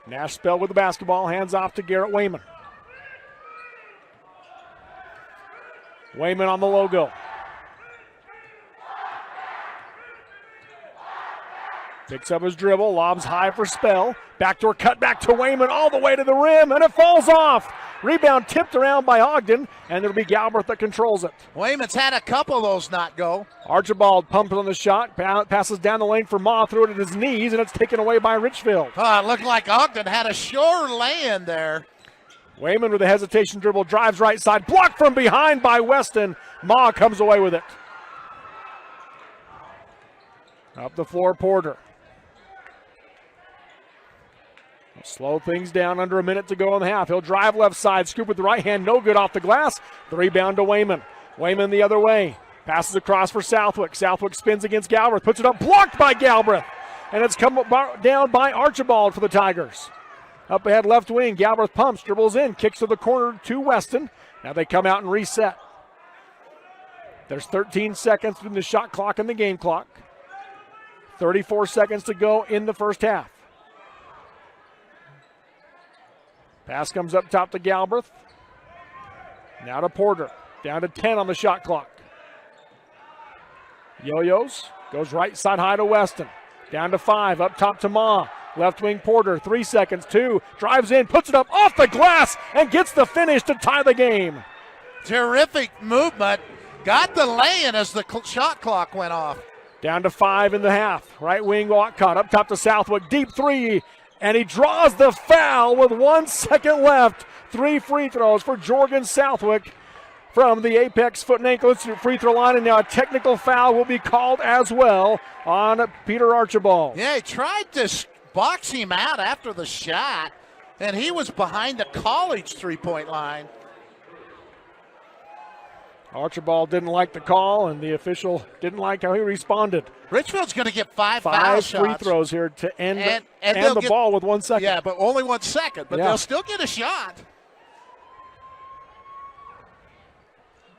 Speaker 2: Nash Spell with the basketball, hands off to Garrett Wayman. Wayman on the logo. Picks up his dribble, lobs high for Spell. Backdoor cut back to Wayman all the way to the rim, and it falls off. Rebound tipped around by Ogden, and it'll be Galbraith that controls it.
Speaker 3: Wayman's had a couple of those not go.
Speaker 2: Archibald pumped on the shot, passes down the lane for Ma, threw it at his knees, and it's taken away by Richfield.
Speaker 3: It looked like Ogden had a sure lay-in there.
Speaker 2: Wayman with a hesitation dribble, drives right side, blocked from behind by Weston. Ma comes away with it. Up the floor, Porter. Slow things down, under a minute to go in the half. He'll drive left side, scoop with the right hand, no good off the glass. The rebound to Wayman. Wayman the other way. Passes across for Southwick. Southwick spins against Galbraith, puts it up, blocked by Galbraith. And it's come down by Archibald for the Tigers. Up ahead, left wing, Galbraith pumps, dribbles in, kicks to the corner to Weston. Now they come out and reset. There's 13 seconds between the shot clock and the game clock. 34 seconds to go in the first half. Pass comes up top to Galbraith. Now to Porter. Down to 10 on the shot clock. Yo-Yos goes right side high to Weston. Down to 5, up top to Ma. Left wing Porter, 3 seconds, 2. Drives in, puts it up off the glass, and gets the finish to tie the game.
Speaker 3: Terrific movement. Got the lay-in as the shot clock went off.
Speaker 2: Down to 5 in the half. Right wing Watcott, up top to Southwick. Deep 3. And he draws the foul with 1 second left. 3 free throws for Jorgen Southwick from the Apex Foot and Ankle Institute free throw line. And now a technical foul will be called as well on Peter Archibald.
Speaker 3: Yeah, he tried to box him out after the shot, and he was behind the college three-point line.
Speaker 2: Archibald didn't like the call, and the official didn't like how he responded.
Speaker 3: Richfield's going to get 5 foul shots.
Speaker 2: 5 free throws here to end the ball with 1 second.
Speaker 3: Yeah, but only 1 second, but they'll still get a shot.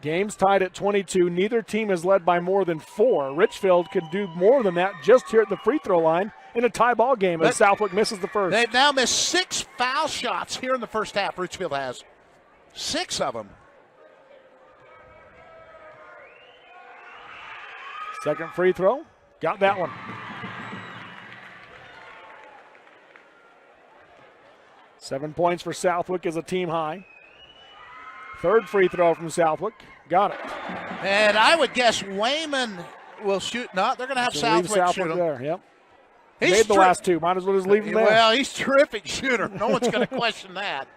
Speaker 2: Game's tied at 22. Neither team is led by more than 4. Richfield can do more than that just here at the free throw line in a tie ball game as Southwick misses the first.
Speaker 3: They've now missed 6 foul shots here in the first half. Richfield has 6 of them.
Speaker 2: Second free throw. Got that one. Seven points for Southwick is a team high. Third free throw from Southwick. Got it.
Speaker 3: And I would guess Wayman will shoot. No, they're going to have Southwick shoot him.
Speaker 2: There, yep. He made the last 2. Might as well just leave him there.
Speaker 3: Well, he's a terrific shooter. No one's going to question that.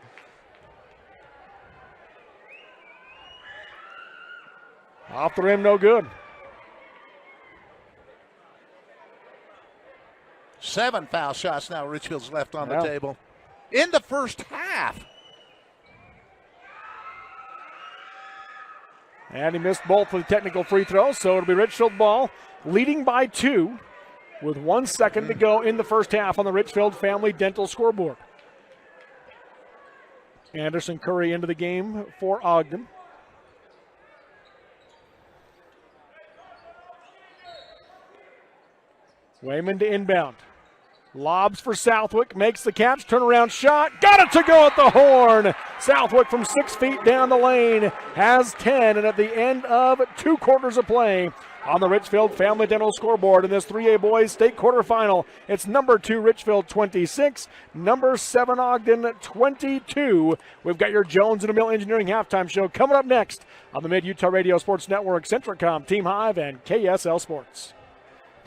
Speaker 2: Off the rim, no good.
Speaker 3: 7 foul shots now Richfield's left on the table in the first half.
Speaker 2: And he missed both of the technical free throws, so it'll be Richfield ball, leading by 2 with 1 second to go in the first half on the Richfield Family Dental scoreboard. Anderson Curry into the game for Ogden. Wayman to inbound. Lobs for Southwick, makes the catch, turnaround shot, got it to go at the horn. Southwick from 6 feet down the lane has 10, and at the end of 2 quarters of play on the Richfield Family Dental scoreboard in this 3A boys state quarterfinal, it's number 2 Richfield 26, number 7 Ogden 22. We've got your Jones and DeMille Engineering halftime show coming up next on the Mid-Utah Radio Sports Network, Centracom, Team Hive, and KSL Sports.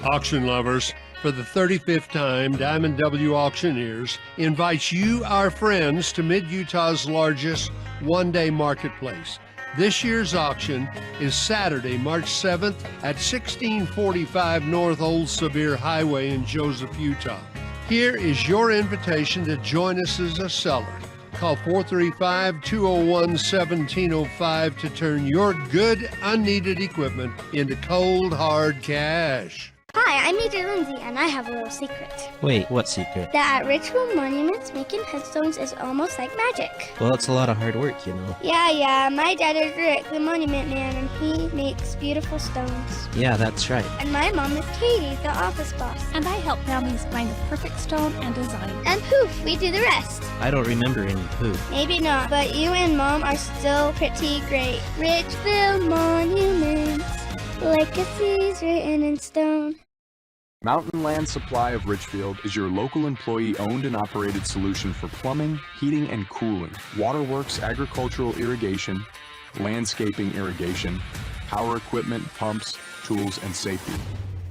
Speaker 14: Auction lovers, for the 35th time, Diamond W Auctioneers invites you, our friends, to Mid-Utah's largest one-day marketplace. This year's auction is Saturday, March 7th at 1645 North Old Sevier Highway in Joseph, Utah. Here is your invitation to join us as a seller. Call 435-201-1705 to turn your good, unneeded equipment into cold, hard cash.
Speaker 7: Hi, I'm Major Lindsay, and I have a little secret.
Speaker 15: Wait, what secret?
Speaker 7: That at Richfield Monuments, making headstones is almost like magic.
Speaker 15: Well, it's a lot of hard work, you know.
Speaker 7: Yeah, my dad is Rick, the monument man, and he makes beautiful stones.
Speaker 15: Yeah, that's right.
Speaker 7: And my mom is Katie, the office boss.
Speaker 16: And I help families find the perfect stone and design.
Speaker 7: And poof, we do the rest.
Speaker 15: I don't remember any poof.
Speaker 7: Maybe not, but you and Mom are still pretty great. Richfield Monuments, legacies written in stone.
Speaker 17: Mountain Land Supply of Richfield is your local employee-owned and operated solution for plumbing, heating, and cooling, waterworks, agricultural irrigation, landscaping irrigation, power equipment, pumps, tools, and safety.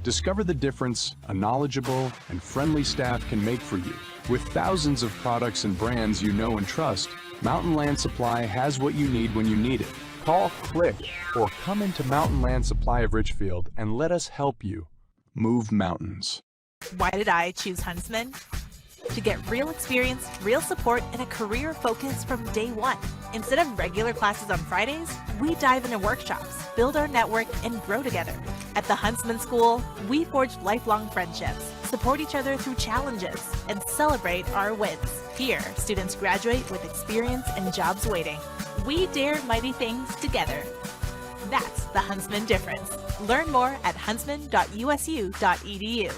Speaker 17: Discover the difference a knowledgeable and friendly staff can make for you. With thousands of products and brands you know and trust, Mountain Land Supply has what you need when you need it. Call, click, or come into Mountain Land Supply of Richfield and let us help you move mountains.
Speaker 18: Why did I choose Huntsman? To get real experience, real support, and a career focus from day one. Instead of regular classes on Fridays, we dive into workshops, build our network, and grow together. At the Huntsman School, we forge lifelong friendships, support each other through challenges, and celebrate our wins. Here, students graduate with experience and jobs waiting. We dare mighty things together. That's the Huntsman difference. Learn more at huntsman.usu.edu.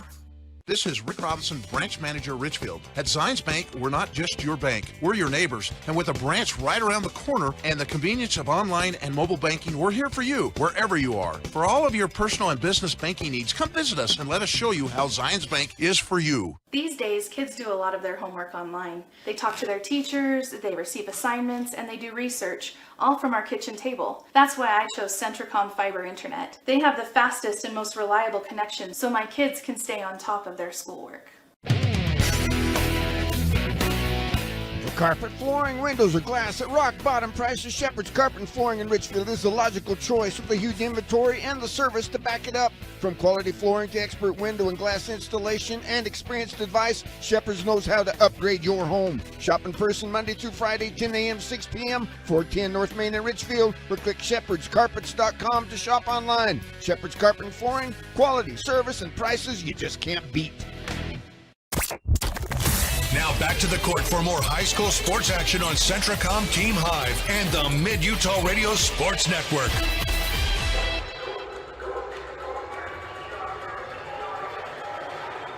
Speaker 19: This is Rick Robinson, branch manager, Richfield. At Zions Bank, we're not just your bank. We're your neighbors. And with a branch right around the corner and the convenience of online and mobile banking, we're here for you, wherever you are. For all of your personal and business banking needs, come visit us and let us show you how Zions Bank is for you.
Speaker 20: These days, kids do a lot of their homework online. They talk to their teachers, they receive assignments, and they do research, all from our kitchen table. That's why I chose Centracom Fiber Internet. They have the fastest and most reliable connection, so my kids can stay on top of their schoolwork.
Speaker 21: For carpet, flooring, windows, or glass at rock bottom prices, Shepherd's Carpet and Flooring in Richfield is the logical choice with a huge inventory and the service to back it up. From quality flooring to expert window and glass installation and experienced advice, Shepherd's knows how to upgrade your home. Shop in person Monday through Friday, 10 a.m. 6 p.m., 410 North Main in Richfield, or click shepherdscarpets.com to shop online. Shepherd's Carpet and Flooring, quality, service, and prices you just can't beat.
Speaker 1: Now back to the court for more high school sports action on Centracom Team Hive and the Mid-Utah Radio Sports Network.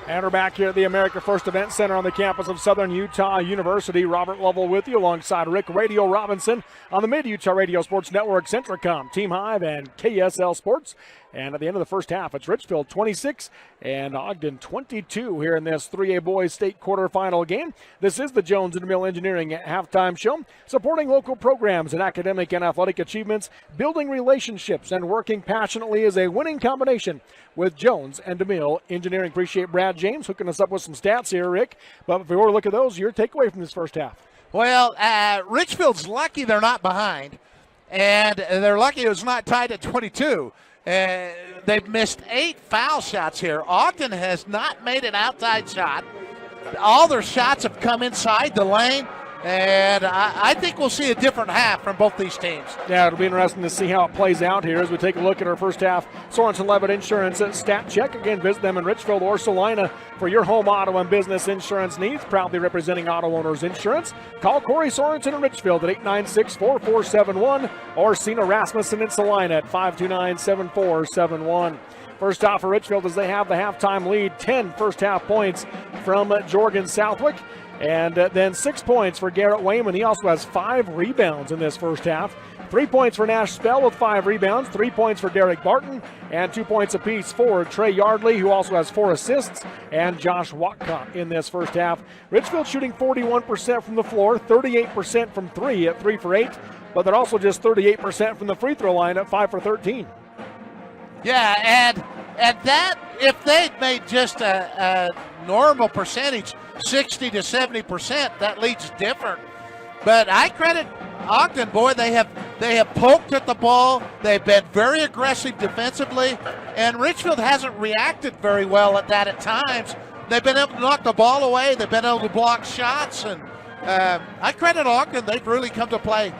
Speaker 2: And we're back here at the America First Event Center on the campus of Southern Utah University. Robert Lovell with you alongside Rick Radio Robinson on the Mid-Utah Radio Sports Network, Centracom, Team Hive, and KSL Sports. And at the end of the first half, it's Richfield 26 and Ogden 22 here in this 3A boys state quarterfinal game. This is the Jones and DeMille Engineering halftime show, supporting local programs and academic and athletic achievements, building relationships, and working passionately is a winning combination with Jones and DeMille Engineering. Appreciate Brad James hooking us up with some stats here, Rick. But before we look at those, your takeaway from this first half.
Speaker 3: Well, Richfield's lucky they're not behind. and they're lucky it was not tied at 22. They've missed 8 foul shots here. Ogden has not made an outside shot. All their shots have come inside the lane, and I think we'll see a different half from both these teams.
Speaker 2: Yeah, it'll be interesting to see how it plays out here as we take a look at our first half. Sorensen Levitt Insurance Stat Check. Again, visit them in Richfield or Salina for your home, auto, and business insurance needs. Proudly representing Auto Owners Insurance. Call Corey Sorensen in Richfield at 896-4471 or Cena Rasmussen in Salina at 529-7471. First half for Richfield as they have the halftime lead. 10 first half points from Jorgen Southwick. And then 6 points for Garrett Wayman. He also has 5 rebounds in this first half. 3 points for Nash Spell with 5 rebounds. 3 points for Derek Barton. And 2 points apiece for Trey Yardley, who also has 4 assists, and Josh Watcott in this first half. Richfield shooting 41% from the floor, 38% from 3 at 3 for 8. But they're also just 38% from the free throw line at 5 for 13.
Speaker 3: Yeah, and that, if they'd made just a normal percentage, 60 to 70%, that leads different. But I credit Ogden, boy, they have poked at the ball. They've been very aggressive defensively, and Richfield hasn't reacted very well at that at times. They've been able to knock the ball away. They've been able to block shots, and I credit Ogden. They've really come to play.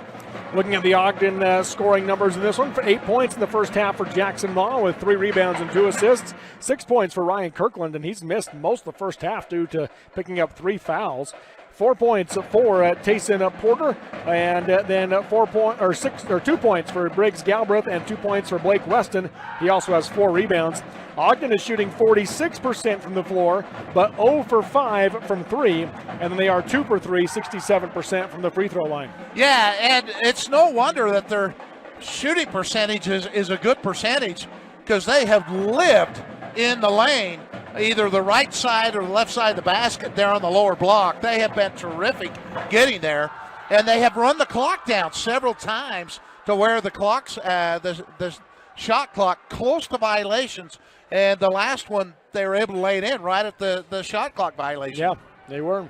Speaker 2: Looking at the Ogden scoring numbers in this one, for 8 points in the first half for Jackson Maw with 3 rebounds and 2 assists. 6 points for Ryan Kirkland, and he's missed most of the first half due to picking up 3 fouls. 4 points for Tayson Porter, and then 2 points for Briggs Galbraith, and 2 points for Blake Weston. He also has 4 rebounds. Ogden is shooting 46% from the floor, but 0 for 5 from 3, and then they are 2 for 3, 67% from the free throw line.
Speaker 3: Yeah, and it's no wonder that their shooting percentage is a good percentage, because they have lived in the lane, either the right side or the left side of the basket there on the lower block. They have been terrific getting there, and they have run the clock down several times to where the clock's the shot clock close to violations, and the last one they were able to lay it in right at the shot clock violation.
Speaker 2: Yeah, they were.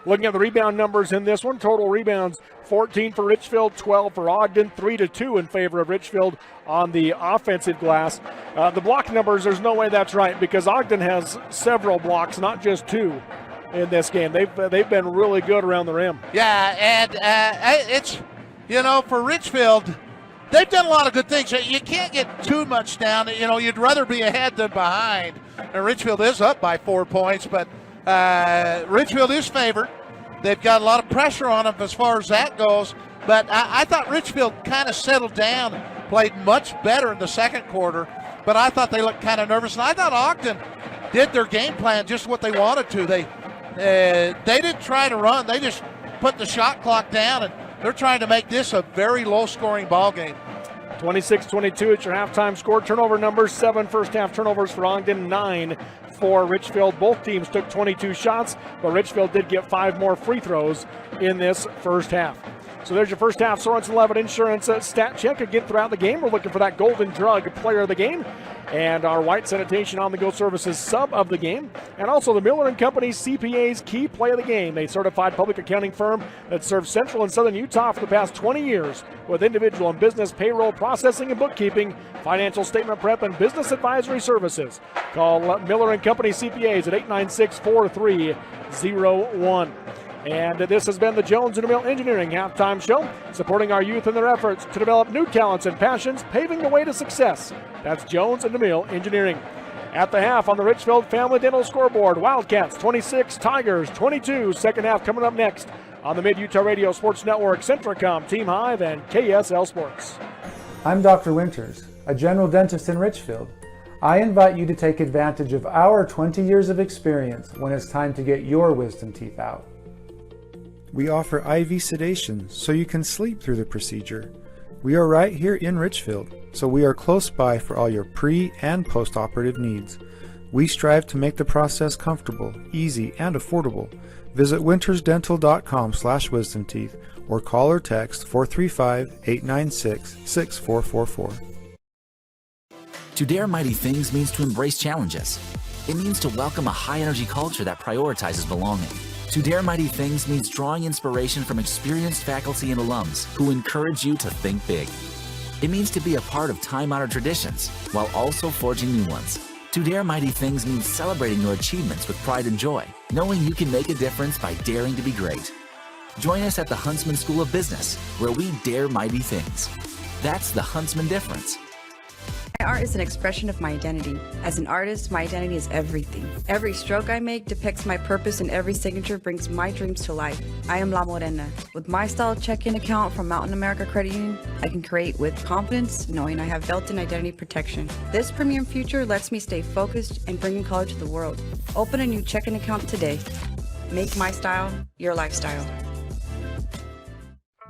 Speaker 2: Looking at the rebound numbers in this one, total rebounds 14 for Richfield, 12 for Ogden, 3-2 in favor of Richfield on the offensive glass. The block numbers, there's no way that's right, because Ogden has several blocks, not just 2 in this game. They've been really good around the rim.
Speaker 3: Yeah, and it's, for Richfield, they've done a lot of good things. You can't get too much down. You'd rather be ahead than behind. And Richfield is up by 4 points, but Richfield is favored. They've got a lot of pressure on them as far as that goes. But I thought Richfield kind of settled down, played much better in the second quarter. But I thought they looked kind of nervous. And I thought Ogden did their game plan just what they wanted to. They didn't try to run. They just put the shot clock down, and they're trying to make this a very low-scoring ball game.
Speaker 2: 26-22 at your halftime score. Turnover numbers, 7 first-half turnovers for Ogden, 9 for Richfield. Both teams took 22 shots, but Richfield did get 5 more free throws in this first half. So there's your first half Sorensen Levitt Insurance Stat Check. Again, throughout the game, we're looking for that Golden Drug Player of the Game and our White Sanitation On-the-Go Services Sub of the Game, and also the Miller & Company CPA's Key Play of the Game, a certified public accounting firm that serves Central and Southern Utah for the past 20 years with individual and business payroll processing and bookkeeping, financial statement prep, and business advisory services. Call Miller & Company CPAs at 896-4301. And this has been the Jones & DeMille Engineering Halftime Show, supporting our youth in their efforts to develop new talents and passions, paving the way to success. That's Jones & DeMille Engineering. At the half on the Richfield Family Dental scoreboard, Wildcats 26, Tigers 22. Second half coming up next on the Mid-Utah Radio Sports Network, Centracom, Team Hive, and KSL Sports.
Speaker 4: I'm Dr. Winters, a general dentist in Richfield. I invite you to take advantage of our 20 years of experience when it's time to get your wisdom teeth out.
Speaker 22: We offer IV sedation so you can sleep through the procedure. We are right here in Richfield, so we are close by for all your pre- and post-operative needs. We strive to make the process comfortable, easy, and affordable. Visit wintersdental.com/wisdomteeth or call or text 435-896-6444.
Speaker 23: To dare mighty things means to embrace challenges. It means to welcome a high-energy culture that prioritizes belonging. To Dare Mighty Things means drawing inspiration from experienced faculty and alums who encourage you to think big. It means to be a part of time-honored traditions while also forging new ones. To Dare Mighty Things means celebrating your achievements with pride and joy, knowing you can make a difference by daring to be great. Join us at the Huntsman School of Business, where we dare mighty things. That's the Huntsman difference.
Speaker 5: My art is an expression of my identity. As an artist, my identity is everything. Every stroke I make depicts my purpose and every signature brings my dreams to life. I am La Morena. With my style check-in account from Mountain America Credit Union, I can create with confidence, knowing I have built-in identity protection. This premium future lets me stay focused and bringing color to the world. Open a new checking account today. Make my style your lifestyle.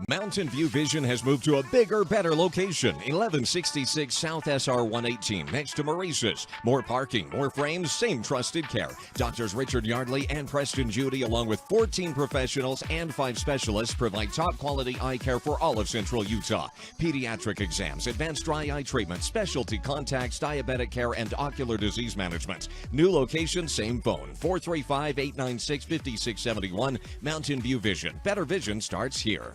Speaker 8: Mountain View Vision has moved to a bigger, better location, 1166 South SR 118, next to Maurice's. More parking, more frames, same trusted care. Doctors Richard Yardley and Preston Judy, along with 14 professionals and 5 specialists, provide top quality eye care for all of Central Utah. Pediatric exams, advanced dry eye treatment, specialty contacts, diabetic care, and ocular disease management. New location, same phone, 435-896-5671. Mountain View Vision. Better vision starts here.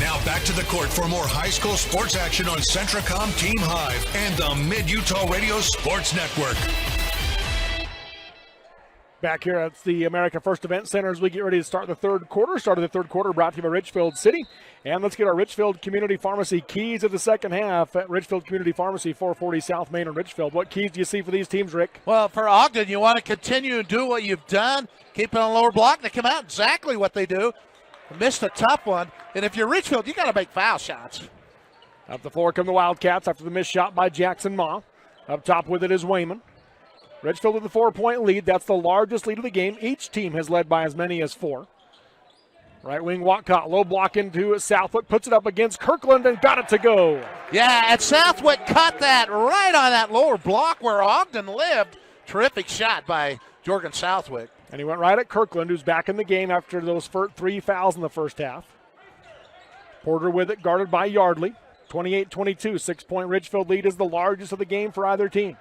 Speaker 1: Now back to the court for more high school sports action on Centracom Team Hive and the Mid-Utah Radio Sports Network.
Speaker 2: Back here at the America First Event Center as we get ready to start the third quarter. Start of the third quarter brought to you by Richfield City. And let's get our Richfield Community Pharmacy keys of the second half at Richfield Community Pharmacy, 440 South Main in Richfield. What keys do you see for these teams, Rick?
Speaker 3: Well, for Ogden, you want to continue to do what you've done. Keep it on the lower block. They come out exactly what they do. Missed a tough one. And if you're Richfield, you got to make foul shots.
Speaker 2: Up the floor come the Wildcats after the missed shot by Jackson Ma. Up top with it is Wayman. Richfield with a 4-point lead. That's the largest lead of the game. Each team has led by as many as 4. Right wing Watcott, low block into Southwick, puts it up against Kirkland and got it to go.
Speaker 3: Yeah, and Southwick cut that right on that lower block where Ogden lived. Terrific shot by Jorgen Southwick.
Speaker 2: And he went right at Kirkland, who's back in the game after those 3 fouls in the first half. Porter with it, guarded by Yardley. 28-22, 6-point Richfield lead is the largest of the game for either team.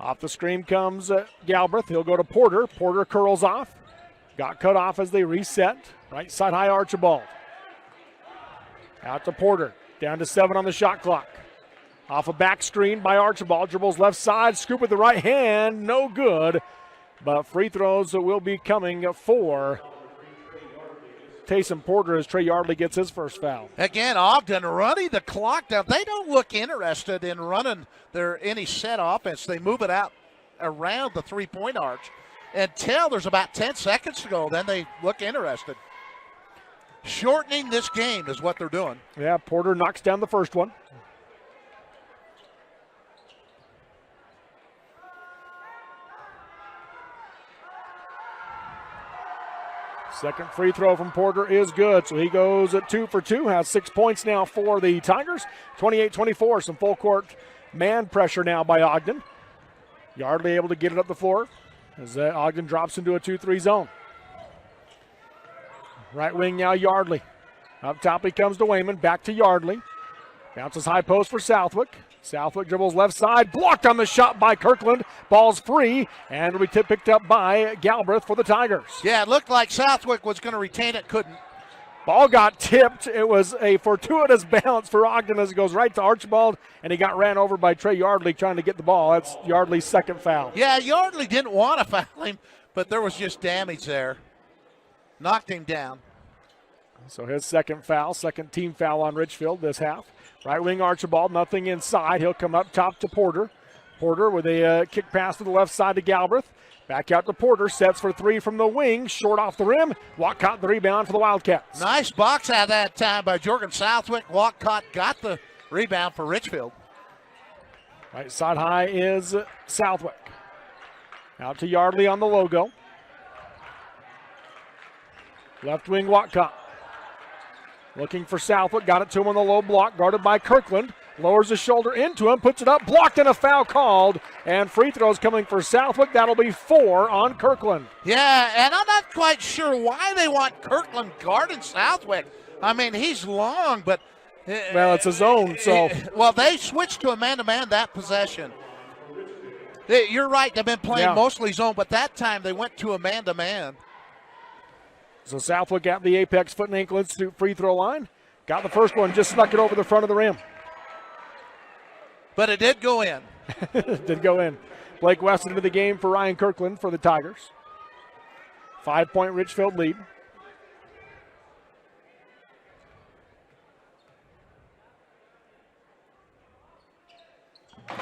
Speaker 2: Off the screen comes Galbraith. He'll go to Porter. Porter curls off. Got cut off as they reset. Right side high Archibald. Out to Porter. Down to 7 on the shot clock. Off a back screen by Archibald. Dribbles left side. Scoop with the right hand. No good. But free throws will be coming for Taysom Porter as Trey Yardley gets his first foul.
Speaker 3: Again, Ogden running the clock down. They don't look interested in running any set offense. They move it out around the three-point arch until there's about 10 seconds to go. Then they look interested. Shortening this game is what they're doing.
Speaker 2: Yeah, Porter knocks down the first one. Second free throw from Porter is good, so he goes at 2 for 2, has 6 points now for the Tigers. 28-24, some full court man pressure now by Ogden. Yardley able to get it up the floor as Ogden drops into a 2-3 zone. Right wing now Yardley. Up top he comes to Wayman, back to Yardley. Bounces high post for Southwick. Southwick dribbles left side, blocked on the shot by Kirkland. Ball's free, and will be picked up by Galbraith for the Tigers.
Speaker 3: Yeah, it looked like Southwick was going to retain it, couldn't.
Speaker 2: Ball got tipped. It was a fortuitous bounce for Ogden as it goes right to Archibald, and he got ran over by Trey Yardley trying to get the ball. That's Yardley's second foul.
Speaker 3: Yeah, Yardley didn't want to foul him, but there was just damage there. Knocked him down.
Speaker 2: So his second foul, second team foul on Richfield this half. Right wing Archibald, nothing inside. He'll come up top to Porter. Porter with a kick pass to the left side to Galbraith. Back out to Porter, sets for 3 from the wing, short off the rim. Watcott the rebound for the Wildcats.
Speaker 3: Nice box out that time by Jorgen Southwick. Watcott got the rebound for Richfield.
Speaker 2: Right side high is Southwick. Out to Yardley on the logo. Left wing Watcott. Looking for Southwick, got it to him on the low block, guarded by Kirkland. Lowers his shoulder into him, puts it up, blocked, and a foul called. And free throws coming for Southwick. That'll be 4 on Kirkland.
Speaker 3: Yeah, and I'm not quite sure why they want Kirkland guarding Southwick. I mean, he's long, but...
Speaker 2: well, it's a zone, so...
Speaker 3: well, they switched to a man-to-man that possession. You're right. They've been playing mostly zone, but that time they went to a man-to-man.
Speaker 2: So Southwick at the Apex Foot and Ankle Institute free throw line. Got the first one, just snuck it over the front of the rim.
Speaker 3: But it did go in.
Speaker 2: It did go in. Blake Weston into the game for Ryan Kirkland for the Tigers. 5-point Richfield lead.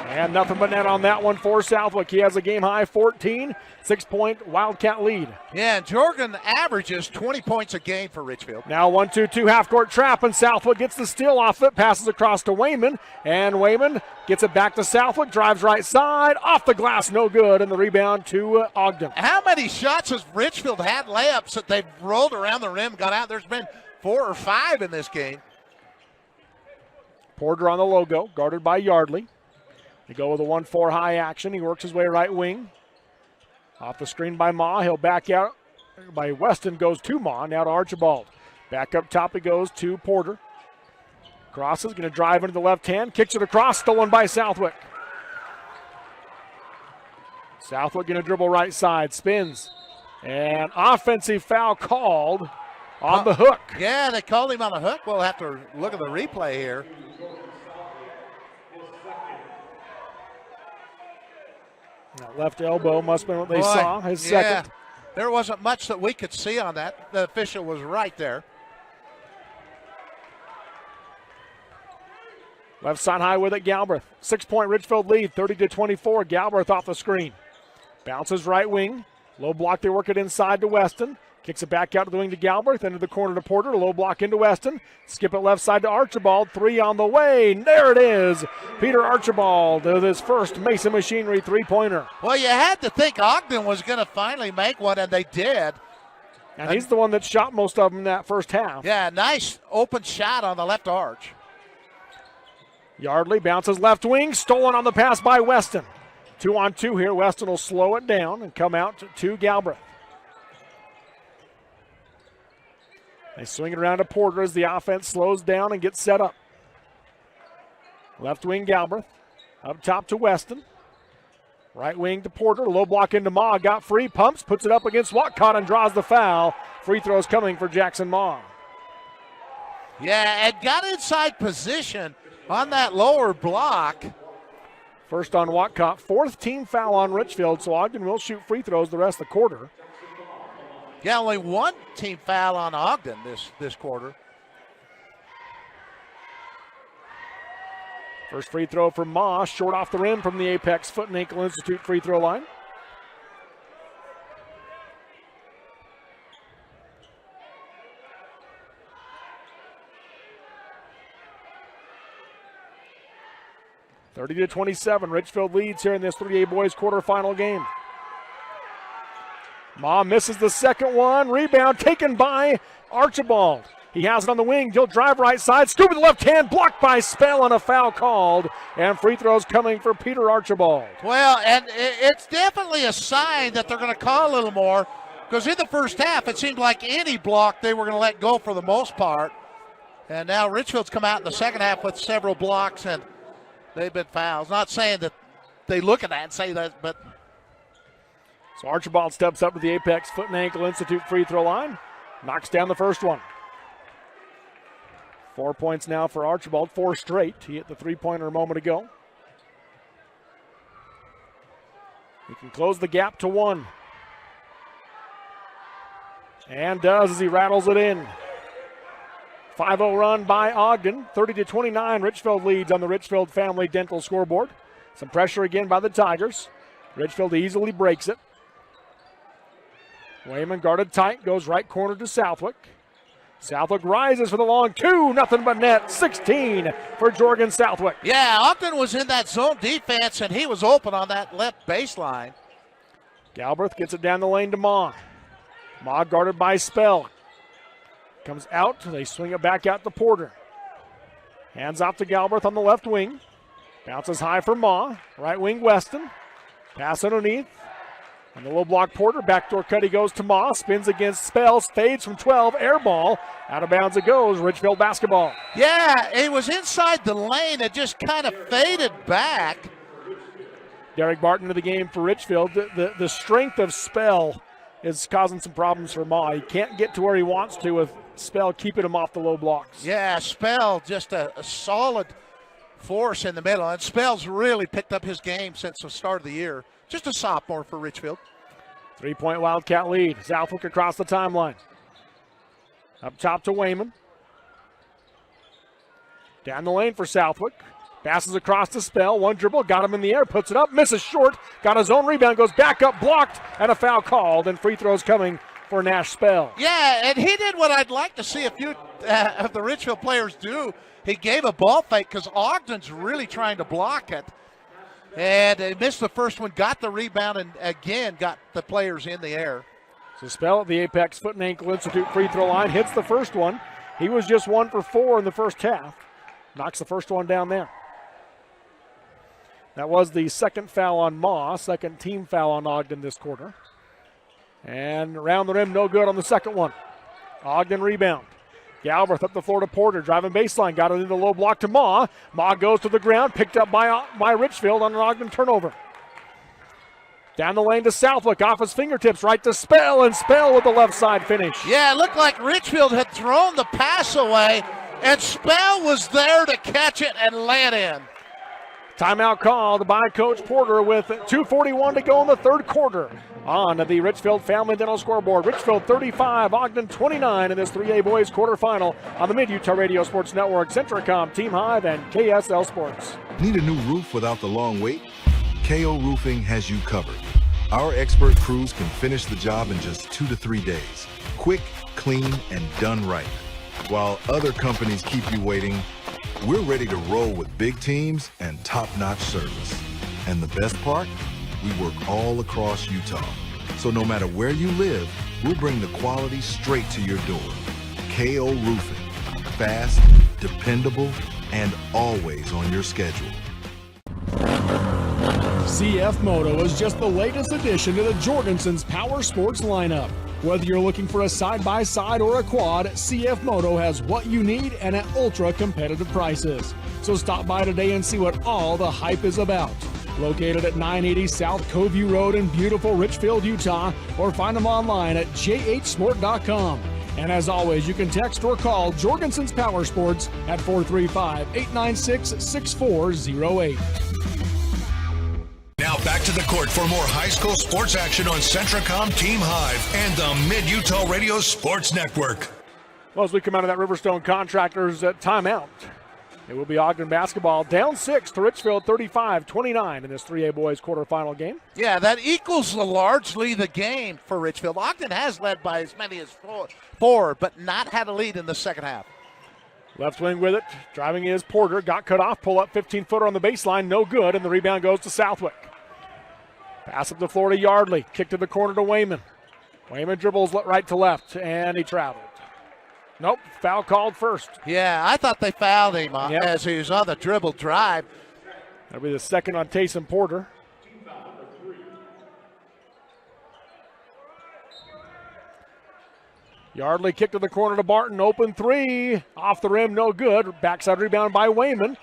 Speaker 2: And nothing but net on that one for Southwick. He has a game-high 14, 6-point Wildcat lead.
Speaker 3: Yeah, and Jorgen averages 20 points a game for Richfield.
Speaker 2: Now 1-2-2 half-court trap, and Southwick gets the steal off it, passes across to Wayman, and Wayman gets it back to Southwick, drives right side, off the glass, no good, and the rebound to Ogden.
Speaker 3: How many shots has Richfield had layups that they've rolled around the rim, got out? There's been 4 or 5 in this game.
Speaker 2: Porter on the logo, guarded by Yardley. They go with a 1-4 high action. He works his way right wing. Off the screen by Ma. He'll back out by Weston. Goes to Ma. Now to Archibald. Back up top it goes to Porter. Crosses. Going to drive into the left hand. Kicks it across. Stolen by Southwick. Southwick going to dribble right side. Spins. And offensive foul called on the hook.
Speaker 3: Yeah, they called him on the hook. We'll have to look at the replay here.
Speaker 2: That left elbow must have been what they saw. His second.
Speaker 3: There wasn't much that we could see on that. The official was right there.
Speaker 2: Left side high with it, Galbraith. 6-point Richfield lead, 30-24. Galbraith off the screen. Bounces right wing. Low block, they work it inside to Weston. Kicks it back out to the wing to Galbraith, into the corner to Porter, low block into Weston. Skip it left side to Archibald, 3 on the way. There it is. Peter Archibald with his first Mason Machinery three-pointer.
Speaker 3: Well, you had to think Ogden was going to finally make one, and they did.
Speaker 2: And he's the one that shot most of them in that first half.
Speaker 3: Yeah, nice open shot on the left arch.
Speaker 2: Yardley bounces left wing, stolen on the pass by Weston. 2-on-2 here. Weston will slow it down and come out to Galbraith. They swing it around to Porter as the offense slows down and gets set up. Left wing Galbraith. Up top to Weston. Right wing to Porter. Low block into Ma. Got free. Pumps. Puts it up against Watcott and draws the foul. Free throws coming for Jackson Ma.
Speaker 3: Yeah, and got inside position on that lower block.
Speaker 2: First on Watcott. 4th team foul on Richfield. So Ogden will shoot free throws the rest of the quarter.
Speaker 3: Yeah, only 1 team foul on Ogden this quarter.
Speaker 2: First free throw from Ma, short off the rim from the Apex Foot and Ankle Institute free throw line. (30-27). Richfield leads here in this 3A boys quarterfinal game. Ma misses the second one. Rebound taken by Archibald. He has it on the wing. He'll drive right side. Scoop with the left hand. Blocked by Spell and a foul called. And free throws coming for Peter Archibald.
Speaker 3: Well, and it's definitely a sign that they're going to call a little more. Because in the first half, it seemed like any block they were going to let go for the most part. And now Richfield's come out in the second half with several blocks, and they've been fouls. Not saying that they look at that and say that, but...
Speaker 2: So Archibald steps up to the Apex Foot and Ankle Institute free throw line. Knocks down the first one. 4 points now for Archibald, 4 straight. He hit the three-pointer a moment ago. He can close the gap to 1. And does as he rattles it in. 5-0 run by Ogden. 30-29. Richfield leads on the Richfield Family Dental scoreboard. Some pressure again by the Tigers. Richfield easily breaks it. Wayman guarded tight, goes right corner to Southwick. Southwick rises for the long 2, nothing but net, 16 for Jorgen Southwick.
Speaker 3: Yeah, Ogden was in that zone defense, and he was open on that left baseline.
Speaker 2: Galbraith gets it down the lane to Ma. Ma guarded by Spell. Comes out, they swing it back out to Porter. Hands off to Galbraith on the left wing. Bounces high for Ma. Right wing Weston. Pass underneath. And the low block Porter, backdoor cut, he goes to Ma, spins against Spells, fades from 12, air ball. Out of bounds it goes, Richfield basketball.
Speaker 3: Yeah, it was inside the lane, it just kind of faded back.
Speaker 2: Derek Barton into the game for Richfield. The strength of Spell is causing some problems for Ma. He can't get to where he wants to with Spell keeping him off the low blocks.
Speaker 3: Yeah, Spell just a solid force in the middle. And Spell's really picked up his game since the start of the year. Just a sophomore for Richfield.
Speaker 2: 3-point Wildcat lead. Southwick across the timeline. Up top to Wayman. Down the lane for Southwick. Passes across to Spell. One dribble. Got him in the air. Puts it up. Misses short. Got his own rebound. Goes back up. Blocked. And a foul called. And free throws coming for Nash Spell.
Speaker 3: Yeah, and he did what I'd like to see a few of the Richfield players do. He gave a ball fake because Ogden's really trying to block it. And they missed the first one. Got the rebound and again got the players in the air.
Speaker 2: So Spell at the Apex Foot and Ankle Institute free throw line. Hits the first one. He was just 1 for 4 in the first half. Knocks the first one down there. That was the second foul on Ma, second team foul on Ogden this quarter. And around the rim, no good on the second one. Ogden rebound. Galbraith up the floor to Porter, driving baseline, got it into the low block to Ma. Ma goes to the ground, picked up by Richfield on an Ogden turnover. Down the lane to Southwick, off his fingertips, right to Spell, and Spell with the left side finish.
Speaker 3: Yeah, it looked like Richfield had thrown the pass away, and Spell was there to catch it and lay it in.
Speaker 2: Timeout called by Coach Porter with 2:41 to go in the third quarter. On to the Richfield Family Dental scoreboard. Richfield 35, Ogden 29 in this 3A boys quarterfinal on the Mid-Utah Radio Sports Network, Centracom, Team Hive, and KSL Sports.
Speaker 6: Need a new roof without the long wait? KO Roofing has you covered. Our expert crews can finish the job in just 2 to 3 days. Quick, clean, and done right. While other companies keep you waiting, we're ready to roll with big teams and top-notch service. And the best part? We work all across Utah. So no matter where you live, we'll bring the quality straight to your door. KO Roofing. Fast, dependable, and always on your schedule.
Speaker 2: CF Moto is just the latest addition to the Jorgensen's Power Sports lineup. Whether you're looking for a side-by-side or a quad, CF Moto has what you need and at ultra-competitive prices. So stop by today and see what all the hype is about. Located at 980 South Coveview Road in beautiful Richfield, Utah, or find them online at jhsport.com. And as always, you can text or call Jorgensen's Power Sports at 435-896-6408.
Speaker 1: Now back to the court for more high school sports action on Centracom, Team Hive, and the Mid-Utah Radio Sports Network.
Speaker 2: Well, as we come out of that Riverstone Contractors timeout, it will be Ogden basketball down 6 to Richfield 35-29 in this 3A boys quarterfinal game.
Speaker 3: Yeah, that equals largely the game for Richfield. Ogden has led by as many as four, but not had a lead in the second half.
Speaker 2: Left wing with it, driving is Porter, got cut off, pull up 15-footer on the baseline, no good, and the rebound goes to Southwick. Pass up the floor to Yardley, kick to the corner to Wayman. Wayman dribbles right to left, and he traveled. Nope, foul called first.
Speaker 3: Yeah, I thought they fouled him as he was on the dribble drive.
Speaker 2: That'll be the second on Taysom Porter. Yardley kick to the corner to Barton, open three, off the rim, no good. Backside rebound by Wayman.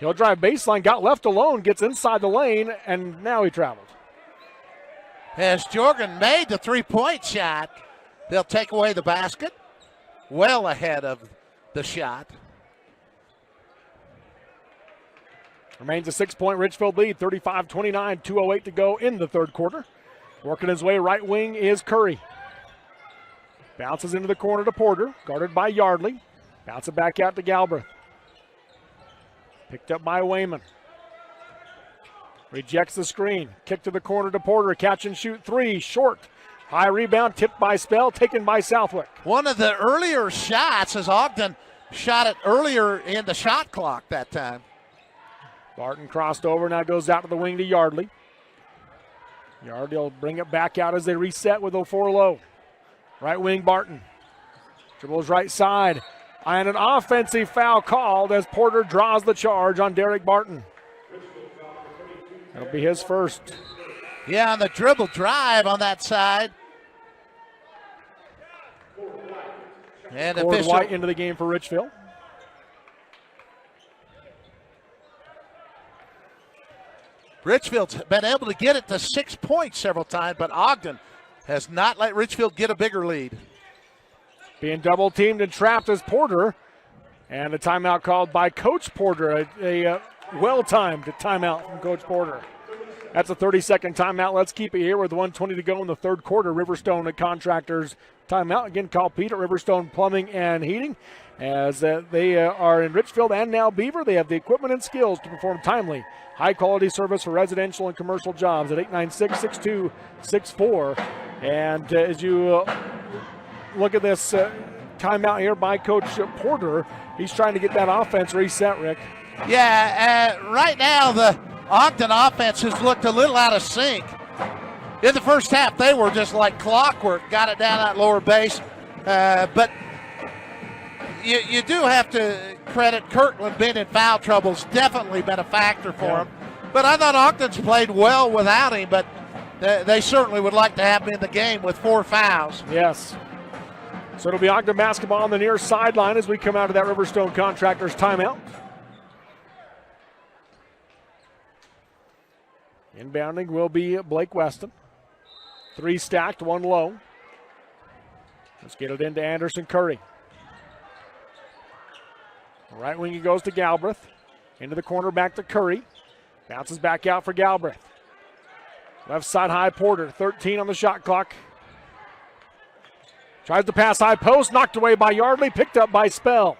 Speaker 2: He'll drive baseline, got left alone, gets inside the lane, and now he traveled.
Speaker 3: As Jorgen made the three-point shot, they'll take away the basket. Well ahead of the shot.
Speaker 2: Remains a 6-point Richfield lead, 35-29, 2:08 to go in the third quarter. Working his way right wing is Curry. Bounces into the corner to Porter, guarded by Yardley. Bounce it back out to Galbraith. Picked up by Wayman. Rejects the screen. Kick to the corner to Porter, catch and shoot three, short. High rebound, tipped by Spell, taken by Southwick.
Speaker 3: One of the earlier shots as Ogden shot it earlier in the shot clock that time.
Speaker 2: Barton crossed over, now goes out to the wing to Yardley. Yardley will bring it back out as they reset with a 4 low. Right wing Barton. Dribbles right side. And an offensive foul called as Porter draws the charge on Derek Barton. That'll be his first.
Speaker 3: Yeah, on the dribble drive on that side. And
Speaker 2: Cord White into the game for Richfield.
Speaker 3: Richfield's been able to get it to 6 points several times, but Ogden has not let Richfield get a bigger lead.
Speaker 2: Being double teamed and trapped is Porter. And a timeout called by Coach Porter, a well-timed timeout from Coach Porter. That's a 30-second timeout. Let's keep it here with 1:20 to go in the third quarter. Riverstone and Contractors timeout. Again, called Pete at Riverstone Plumbing and Heating. As they are in Richfield and now Beaver, they have the equipment and skills to perform timely, high-quality service for residential and commercial jobs at 896-6264. And as you look at this timeout here by Coach Porter, he's trying to get that offense reset, Rick.
Speaker 3: Yeah, right now the Ogden offense has looked a little out of sync. In the first half, they were just like clockwork, got it down that lower base. But you do have to credit Kirkland being in foul trouble. It's definitely been a factor for him. But I thought Ogden's played well without him, but they certainly would like to have him in the game with 4 fouls.
Speaker 2: Yes. So it'll be Ogden basketball on the near sideline as we come out of that Riverstone Contractors timeout. Inbounding will be Blake Weston. 3 stacked, 1 low. Let's get it into Anderson Curry. Right wing he goes to Galbraith. Into the corner, back to Curry. Bounces back out for Galbraith. Left side high, Porter, 13 on the shot clock. Tries to pass high post, knocked away by Yardley, picked up by Spell.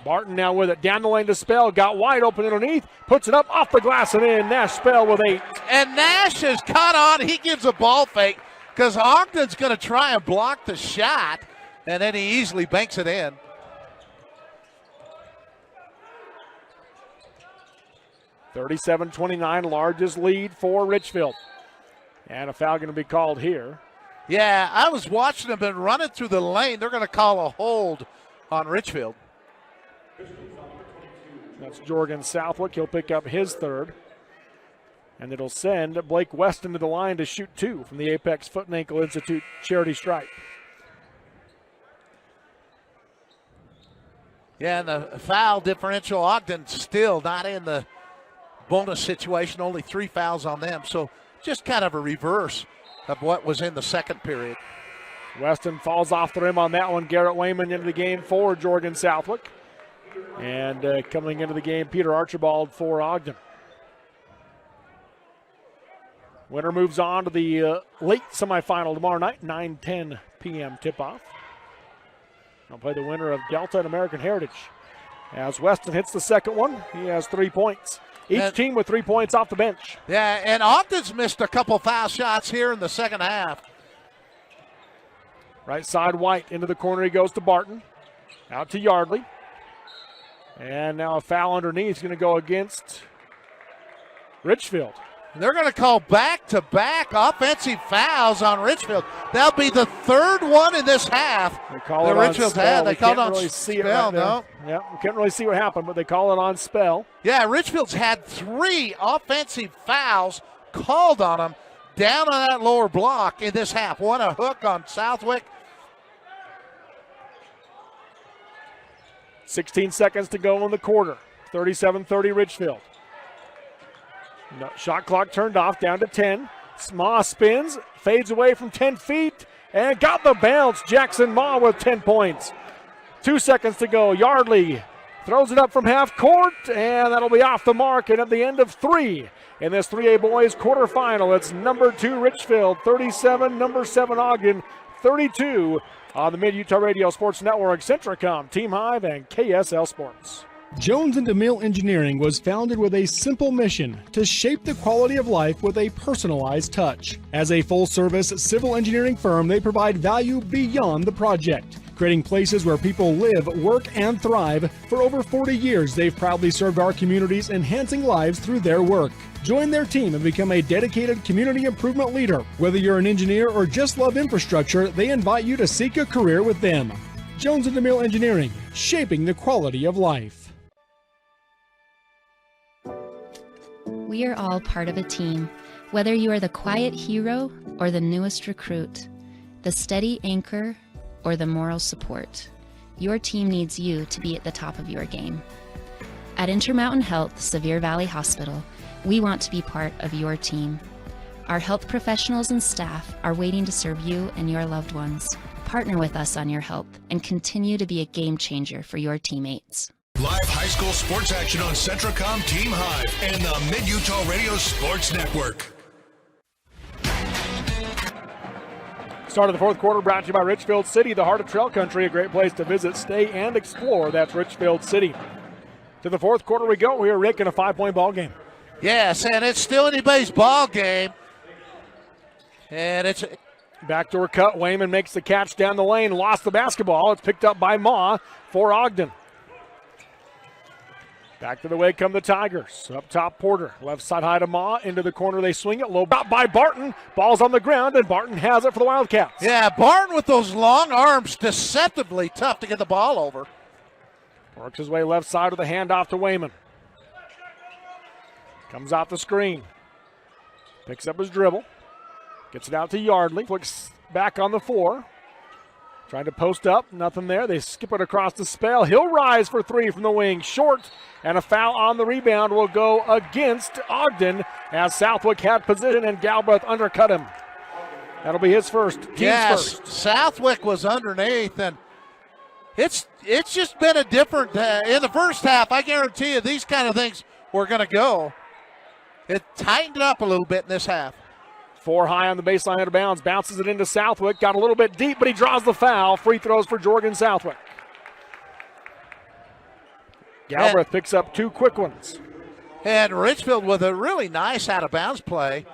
Speaker 2: Barton now with it, down the lane to Spell, got wide open underneath, puts it up off the glass and in. Nash Spell with 8.
Speaker 3: And Nash is caught on, he gives a ball fake because Ogden's going to try and block the shot, and then he easily banks it in.
Speaker 2: (37-29), largest lead for Richfield. And a foul going to be called here.
Speaker 3: Yeah, I was watching them and running through the lane. They're going to call a hold on Richfield.
Speaker 2: That's Jorgen Southwick. He'll pick up his 3rd. And it'll send Blake Weston to the line to shoot 2 from the Apex Foot and Ankle Institute charity stripe.
Speaker 3: Yeah, and the foul differential, Ogden still not in the bonus situation, only 3 fouls on them. So just kind of a reverse of what was in the second period.
Speaker 2: Weston falls off the rim on that one. Garrett Wayman into the game for Jorgen Southwick. And coming into the game, Peter Archibald for Ogden. Winner moves on to the late semifinal tomorrow night, 9:10 p.m. tip-off. They'll play the winner of Delta and American Heritage. As Weston hits the second one, he has 3 points. Each team with 3 points off the bench.
Speaker 3: Yeah, and Ogden's missed a couple foul shots here in the second half.
Speaker 2: Right side, White. Into the corner he goes to Barton. Out to Yardley. And now a foul underneath is going to go against Richfield.
Speaker 3: They're going to call back-to-back offensive fouls on Richfield. That'll be the 3rd one in this half.
Speaker 2: They call it on
Speaker 3: Richfield's
Speaker 2: Spell.
Speaker 3: had. They called on
Speaker 2: really
Speaker 3: Spell, no?
Speaker 2: Yeah, we can't really see what happened, but they call it on Spell.
Speaker 3: Yeah, Richfield's had 3 offensive fouls called on him down on that lower block in this half. One a hook on Southwick.
Speaker 2: 16 seconds to go in the quarter. 37-30 Richfield. No, shot clock turned off, down to 10. Ma spins, fades away from 10 feet, and got the bounce. Jackson Ma with 10 points. 2 seconds to go. Yardley throws it up from half court, and that'll be off the mark. And at the end of 3 in this 3A boys quarterfinal, it's number 2 Richfield, 37, number 7 Ogden, 32 on the Mid-Utah Radio Sports Network, Centracom, Team Hive, and KSL Sports.
Speaker 9: Jones & DeMille Engineering was founded with a simple mission to shape the quality of life with a personalized touch. As a full-service civil engineering firm, they provide value beyond the project, creating places where people live, work, and thrive. For over 40 years, they've proudly served our communities, enhancing lives through their work. Join their team and become a dedicated community improvement leader. Whether you're an engineer or just love infrastructure, they invite you to seek a career with them. Jones & DeMille Engineering, shaping the quality of life.
Speaker 10: We are all part of a team, whether you are the quiet hero or the newest recruit, the steady anchor or the moral support. Your team needs you to be at the top of your game. At Intermountain Health Sevier Valley Hospital, we want to be part of your team. Our health professionals and staff are waiting to serve you and your loved ones. Partner with us on your health and continue to be a game changer for your teammates.
Speaker 1: Live high school sports action on Centracom Team Hive and the Mid-Utah Radio Sports Network.
Speaker 2: Start of the fourth quarter brought to you by Richfield City, the heart of trail country, a great place to visit, stay, and explore. That's Richfield City. To the fourth quarter we go. Here, Rick, in a 5-point ball game.
Speaker 3: Yes, and it's still anybody's ball game. And it's
Speaker 2: backdoor cut. Wayman makes the catch down the lane, lost the basketball. It's picked up by Ma for Ogden. Back to the way come the Tigers. Up top, Porter. Left side high to Ma. Into the corner they swing it. Low out by Barton. Ball's on the ground, and Barton has it for the Wildcats.
Speaker 3: Yeah, Barton with those long arms, deceptively tough to get the ball over.
Speaker 2: Works his way left side with a handoff to Wayman. Comes out the screen. Picks up his dribble. Gets it out to Yardley. Flicks back on the floor. Trying to post up. Nothing there. They skip it across the spell. He'll rise for three from the wing. Short. And a foul on the rebound will go against Ogden as Southwick had position and Galbraith undercut him. That'll be his first. Team's first.
Speaker 3: Southwick was underneath, and it's just been a different in the first half. I guarantee you these kind of things were going to go. It tightened it up a little bit in this half.
Speaker 2: 4 high on the baseline out of bounds. Bounces it into Southwick. Got a little bit deep, but he draws the foul. Free throws for Jorgen Southwick. Galbraith picks up 2 quick ones.
Speaker 3: And Richfield with a really nice out-of-bounds play.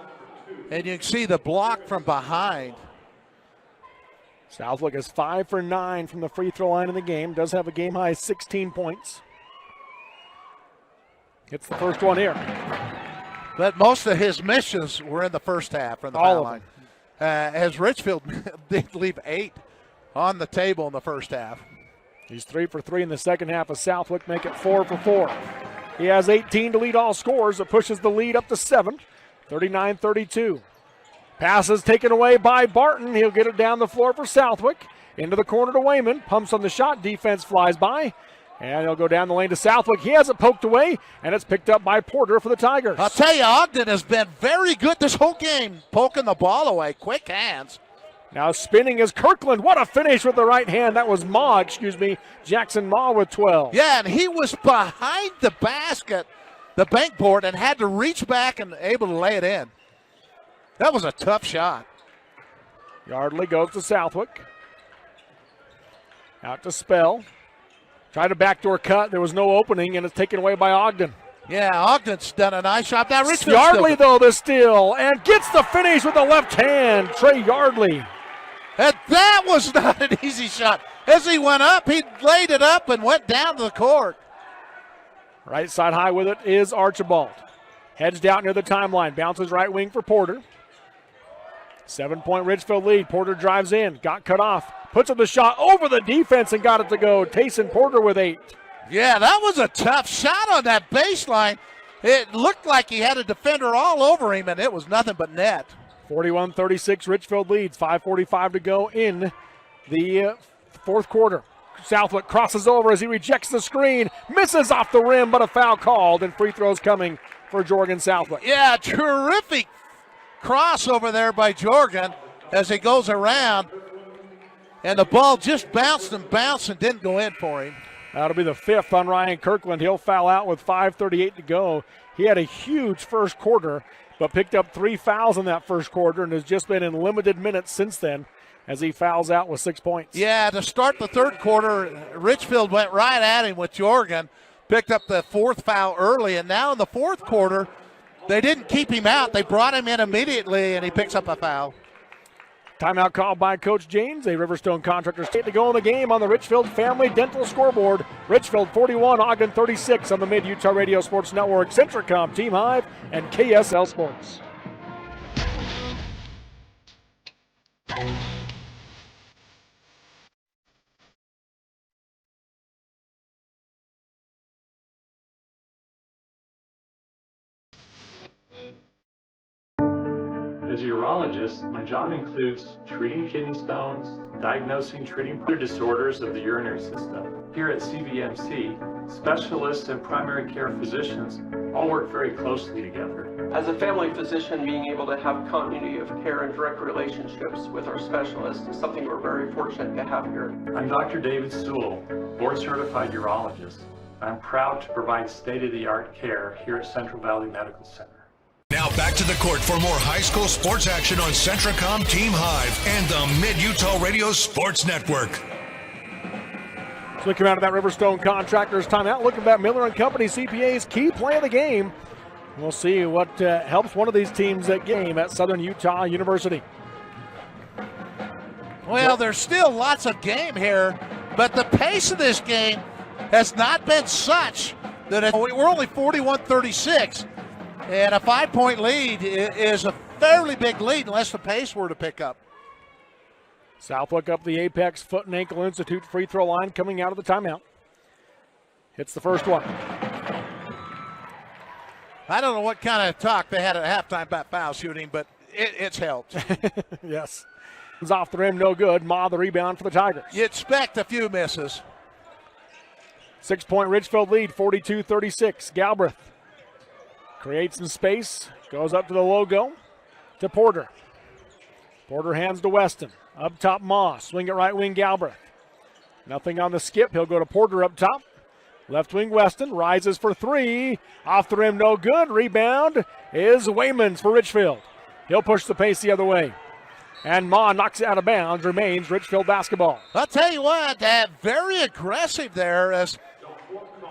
Speaker 3: And you can see the block from behind.
Speaker 2: Southwick is 5 for 9 from the free throw line in the game. Does have a game-high 16 points. Hits the first one here.
Speaker 3: But most of his missions were in the first half from the foul line. As Richfield did leave 8 on the table in the first half.
Speaker 2: He's 3 for 3 in the second half of Southwick, make it 4 for 4. He has 18 to lead all scores. It pushes the lead up to 7, 39-32. Passes taken away by Barton. He'll get it down the floor for Southwick. Into the corner to Wayman. Pumps on the shot. Defense flies by. And he'll go down the lane to Southwick. He has it poked away, and it's picked up by Porter for the Tigers.
Speaker 3: I'll tell you, Ogden has been very good this whole game, poking the ball away. Quick hands.
Speaker 2: Now spinning is Kirkland. What a finish with the right hand. That was Jackson Ma with 12.
Speaker 3: Yeah, and he was behind the basket, the bank board, and had to reach back and able to lay it in. That was a tough shot.
Speaker 2: Yardley goes to Southwick. Out to Spell. Tried a backdoor cut. There was no opening, and it's taken away by Ogden.
Speaker 3: Yeah, Ogden's done a nice shot. Now Richfield
Speaker 2: Yardley, though, the steal, and gets the finish with the left hand. Trey Yardley.
Speaker 3: And that was not an easy shot. As he went up, he laid it up and went down to the court.
Speaker 2: Right side high with it is Archibald. Heads out near the timeline. Bounces right wing for Porter. 7-point Richfield lead. Porter drives in. Got cut off. Puts up the shot over the defense and got it to go. Tayson Porter with 8.
Speaker 3: Yeah, that was a tough shot on that baseline. It looked like he had a defender all over him, and it was nothing but net.
Speaker 2: 41-36, Richfield leads. 5:45 to go in the fourth quarter. Southwick crosses over as he rejects the screen. Misses off the rim, but a foul called, and free throws coming for Jorgen Southwick.
Speaker 3: Yeah, terrific crossover there by Jorgen as he goes around. And the ball just bounced and didn't go in for him.
Speaker 2: That'll be the 5th on Ryan Kirkland. He'll foul out with 5:38 to go. He had a huge first quarter, but picked up 3 fouls in that first quarter and has just been in limited minutes since then as he fouls out with 6 points.
Speaker 3: Yeah, to start the third quarter, Richfield went right at him with Jorgen, picked up the 4th foul early, and now in the fourth quarter, they didn't keep him out. They brought him in immediately, and he picks up a foul.
Speaker 2: Timeout called by Coach James. A Riverstone Contractor state to go in the game on the Richfield Family Dental scoreboard. Richfield 41, Ogden 36 on the Mid-Utah Radio Sports Network, Centracom, Team Hive, and KSL Sports.
Speaker 11: As a urologist, my job includes treating kidney stones, diagnosing, treating other disorders of the urinary system. Here at CVMC, Specialists and primary care physicians all work very closely together.
Speaker 12: As a family physician, being able to have continuity of care and direct relationships with our specialists is something we're very fortunate to have here.
Speaker 11: I'm Dr. David Sewell, board-certified urologist. I'm proud to provide state-of-the-art care here at Central Valley Medical Center.
Speaker 1: Now back to the court for more high school sports action on Centracom Team Hive and the Mid-Utah Radio Sports Network.
Speaker 2: So we come out of that Riverstone Contractors timeout. Looking at Miller & Company CPA's key play of the game. We'll see what helps one of these teams at game at Southern Utah University.
Speaker 3: Well, there's still lots of game here, but the pace of this game has not been such that we're only 41-36, and a 5-point lead is a fairly big lead unless the pace were to pick up.
Speaker 2: Southwick up the Apex Foot and Ankle Institute free throw line coming out of the timeout. Hits the first one.
Speaker 3: I don't know what kind of talk they had at halftime about foul shooting, but it's helped.
Speaker 2: Yes. It's off the rim, no good. Ma the rebound for the Tigers.
Speaker 3: You expect a few misses.
Speaker 2: 6-point Richfield lead, 42-36. Galbraith creates some space, goes up to the logo to Porter. Porter hands to Weston. Up top, Ma. Swing it right wing, Galbraith. Nothing on the skip. He'll go to Porter up top. Left wing, Weston. Rises for three. Off the rim, no good. Rebound is Waymans for Richfield. He'll push the pace the other way. And Ma knocks it out of bounds. Remains Richfield basketball.
Speaker 3: I'll tell you what, very aggressive there as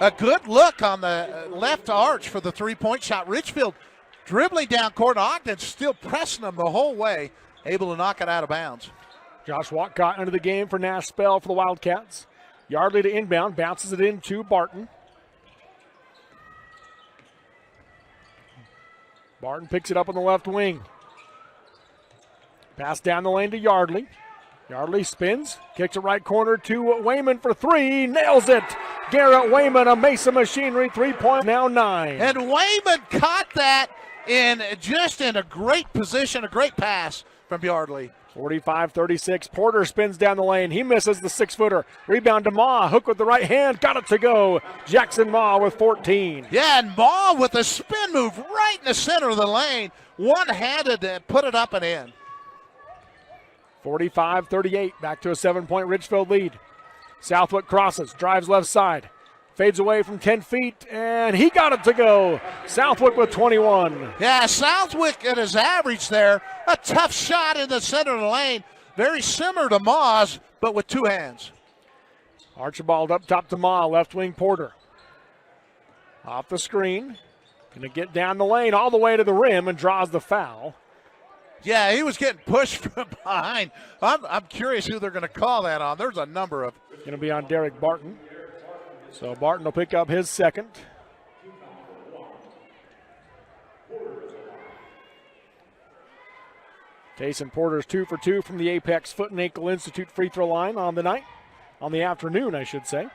Speaker 3: a good look on the left arch for the three-point shot. Richfield dribbling down court. Ogden still pressing them the whole way. Able to knock it out of bounds.
Speaker 2: Josh Watcott into the game for Nash Spell for the Wildcats. Yardley to inbound, bounces it in to Barton. Barton picks it up on the left wing. Pass down the lane to Yardley. Yardley spins, kicks it right corner to Wayman for three, nails it. Garrett Wayman, a Mesa Machinery 3-point, now 9.
Speaker 3: And Wayman caught that in a great position, a great pass from Yardley.
Speaker 2: 45-36. Porter spins down the lane. He misses the 6-footer. Rebound to Ma. Hook with the right hand. Got it to go. Jackson Ma with 14.
Speaker 3: Yeah, and Ma with a spin move right in the center of the lane. One-handed and put it up and in.
Speaker 2: 45-38. Back to a 7-point Richfield lead. Southwick crosses. Drives left side. Fades away from 10 feet, and he got it to go. Southwick with 21.
Speaker 3: Yeah, Southwick at his average there. A tough shot in the center of the lane. Very similar to Ma's, but with two hands.
Speaker 2: Archibald up top to Ma, left wing Porter. Off the screen. Going to get down the lane all the way to the rim and draws the foul.
Speaker 3: Yeah, he was getting pushed from behind. I'm curious who they're going to call that on. There's a number of.
Speaker 2: Going to be on Derek Barton. So Barton will pick up his second. Tayson Porter's 2 for 2 from the Apex Foot and Ankle Institute free throw line on the night. On the afternoon, I should say.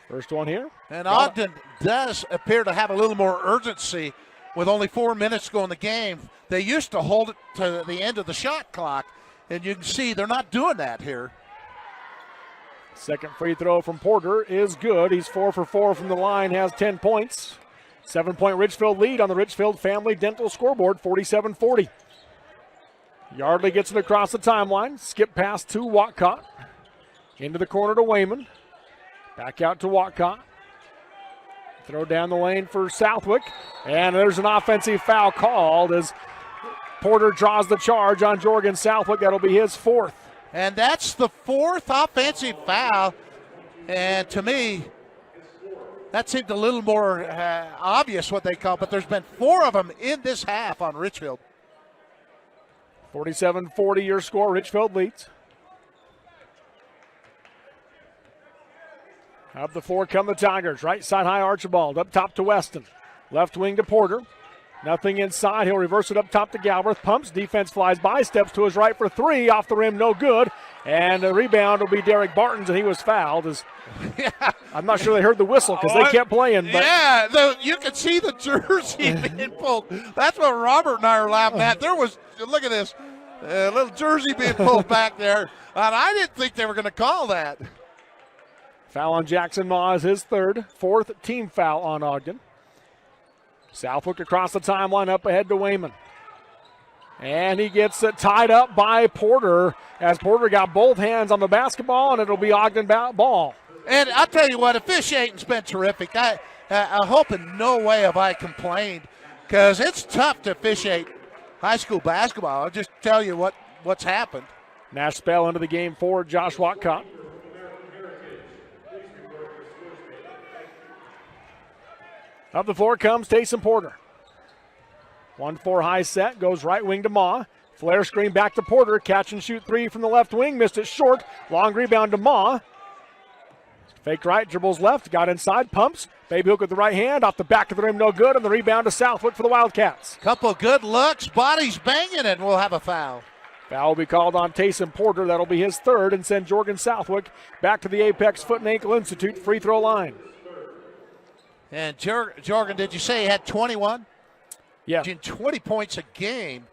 Speaker 2: First one here.
Speaker 3: And Ogden does appear to have a little more urgency with only 4 minutes to go in the game. They used to hold it to the end of the shot clock, and you can see they're not doing that here.
Speaker 2: Second free throw from Porter is good. He's 4 for 4 from the line, has 10 points. 7-point Richfield lead on the Richfield Family Dental scoreboard, 47-40. Yardley gets it across the timeline. Skip pass to Watcott. Into the corner to Wayman. Back out to Watcott. Throw down the lane for Southwick. And there's an offensive foul called as Porter draws the charge on Jorgen Southwick. That'll be his fourth.
Speaker 3: And that's the fourth offensive foul. And to me, that seemed a little more obvious what they call, but there's been 4 of them in this half on Richfield.
Speaker 2: 47-40 your score. Richfield leads. Up the floor come the Tigers. Right side high Archibald. Up top to Weston. Left wing to Porter. Nothing inside. He'll reverse it up top to Galbraith. Pumps. Defense flies by. Steps to his right for 3. Off the rim. No good. And the rebound will be Derek Barton's, and he was fouled.
Speaker 3: Yeah.
Speaker 2: I'm not sure they heard the whistle because they kept playing. But
Speaker 3: yeah, you could see the jersey being pulled. That's what Robert and I are laughing at. Look at this, little jersey being pulled back there. And I didn't think they were going to call that.
Speaker 2: Foul on Jackson Ma is his third, fourth team foul on Ogden. Southwick across the timeline, up ahead to Wayman. And he gets it tied up by Porter as Porter got both hands on the basketball, and it'll be Ogden ball.
Speaker 3: And I'll tell you what, officiating's been terrific. I hope in no way have I complained, because it's tough to officiate high school basketball. I'll just tell you what's happened.
Speaker 2: Nash Spell into the game for Josh Watcott. Up the floor comes Taysom Porter. 1-4 high set, goes right wing to Ma. Flare screen back to Porter. Catch and shoot three from the left wing. Missed it short. Long rebound to Ma. Fake right, dribbles left, got inside, pumps. Baby hook with the right hand, off the back of the rim, no good. And the rebound to Southwick for the Wildcats.
Speaker 3: Couple good looks, bodies banging, and we'll have a foul.
Speaker 2: Foul will be called on Taysom Porter. That'll be his third, and send Jorgen Southwick back to the Apex Foot and Ankle Institute free throw line.
Speaker 3: And Jorgen, did you say he had 21?
Speaker 2: Yeah.
Speaker 3: 20 points a game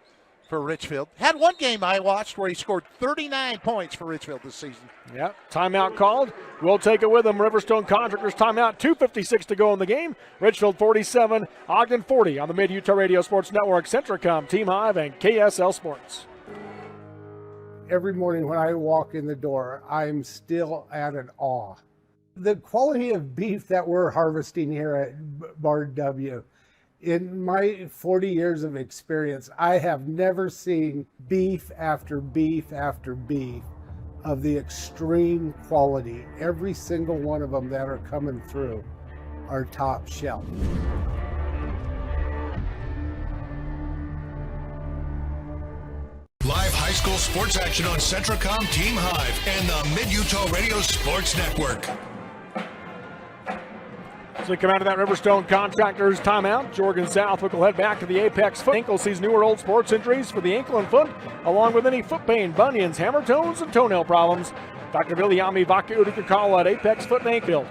Speaker 3: for Richfield. Had one game I watched where he scored 39 points for Richfield this season.
Speaker 2: Yeah, timeout called. We'll take it with him. Riverstone Contractors timeout. 2:56 to go in the game. Richfield 47, Ogden 40 on the Mid-Utah Radio Sports Network, Centricom, Team Hive, and KSL Sports.
Speaker 13: Every morning when I walk in the door, I'm still at an awe. The quality of beef that we're harvesting here at Bar W, in my 40 years of experience, I have never seen beef after beef after beef of the extreme quality. Every single one of them that are coming through are top shelf.
Speaker 1: Live high school sports action on Centricom, Team Hive, and the Mid-Utah Radio Sports Network.
Speaker 2: As we come out of that Riverstone Contractors timeout, Jorgen Southwick will head back to the Apex Foot Ankle, sees new or old sports injuries for the ankle and foot, along with any foot pain, bunions, hammer toes, and toenail problems. Dr. Viliami Vaka Udikakala at Apex Foot and Ankle.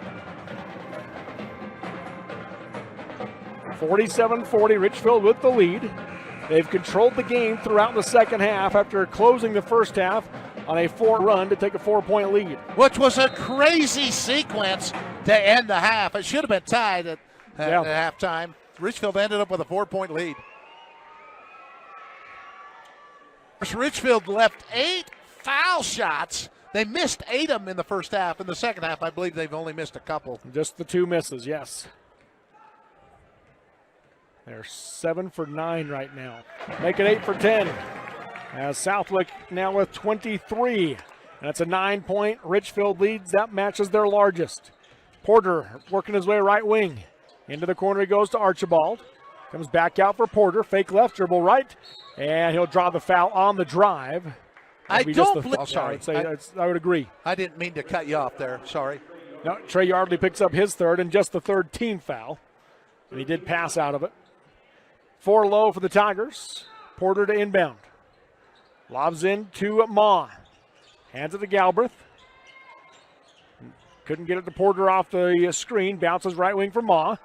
Speaker 2: 47-40, Richfield with the lead. They've controlled the game throughout the second half after closing the first half on a 4 run to take a 4-point lead.
Speaker 3: Which was a crazy sequence to end the half. It should have been tied at halftime. Richfield ended up with a 4-point lead. Richfield left 8 foul shots. They missed 8 of them in the first half. In the second half, I believe they've only missed a couple.
Speaker 2: Just the 2 misses, yes. They're 7 for 9 right now. Make it 8 for 10. As Southwick now with 23. That's a 9-point Richfield leads. That matches their largest. Porter working his way right wing. Into the corner he goes to Archibald. Comes back out for Porter. Fake left, dribble right. And he'll draw the foul on the drive.
Speaker 3: I don't believe. Sorry.
Speaker 2: I would agree.
Speaker 3: I didn't mean to cut you off there. Sorry.
Speaker 2: No, Trey Yardley picks up his third and just the third team foul. And he did pass out of it. 4 low for the Tigers. Porter to inbound. Lobs in to Ma. Hands it to Galbraith. Couldn't get it to Porter off the screen. Bounces right wing for Ma.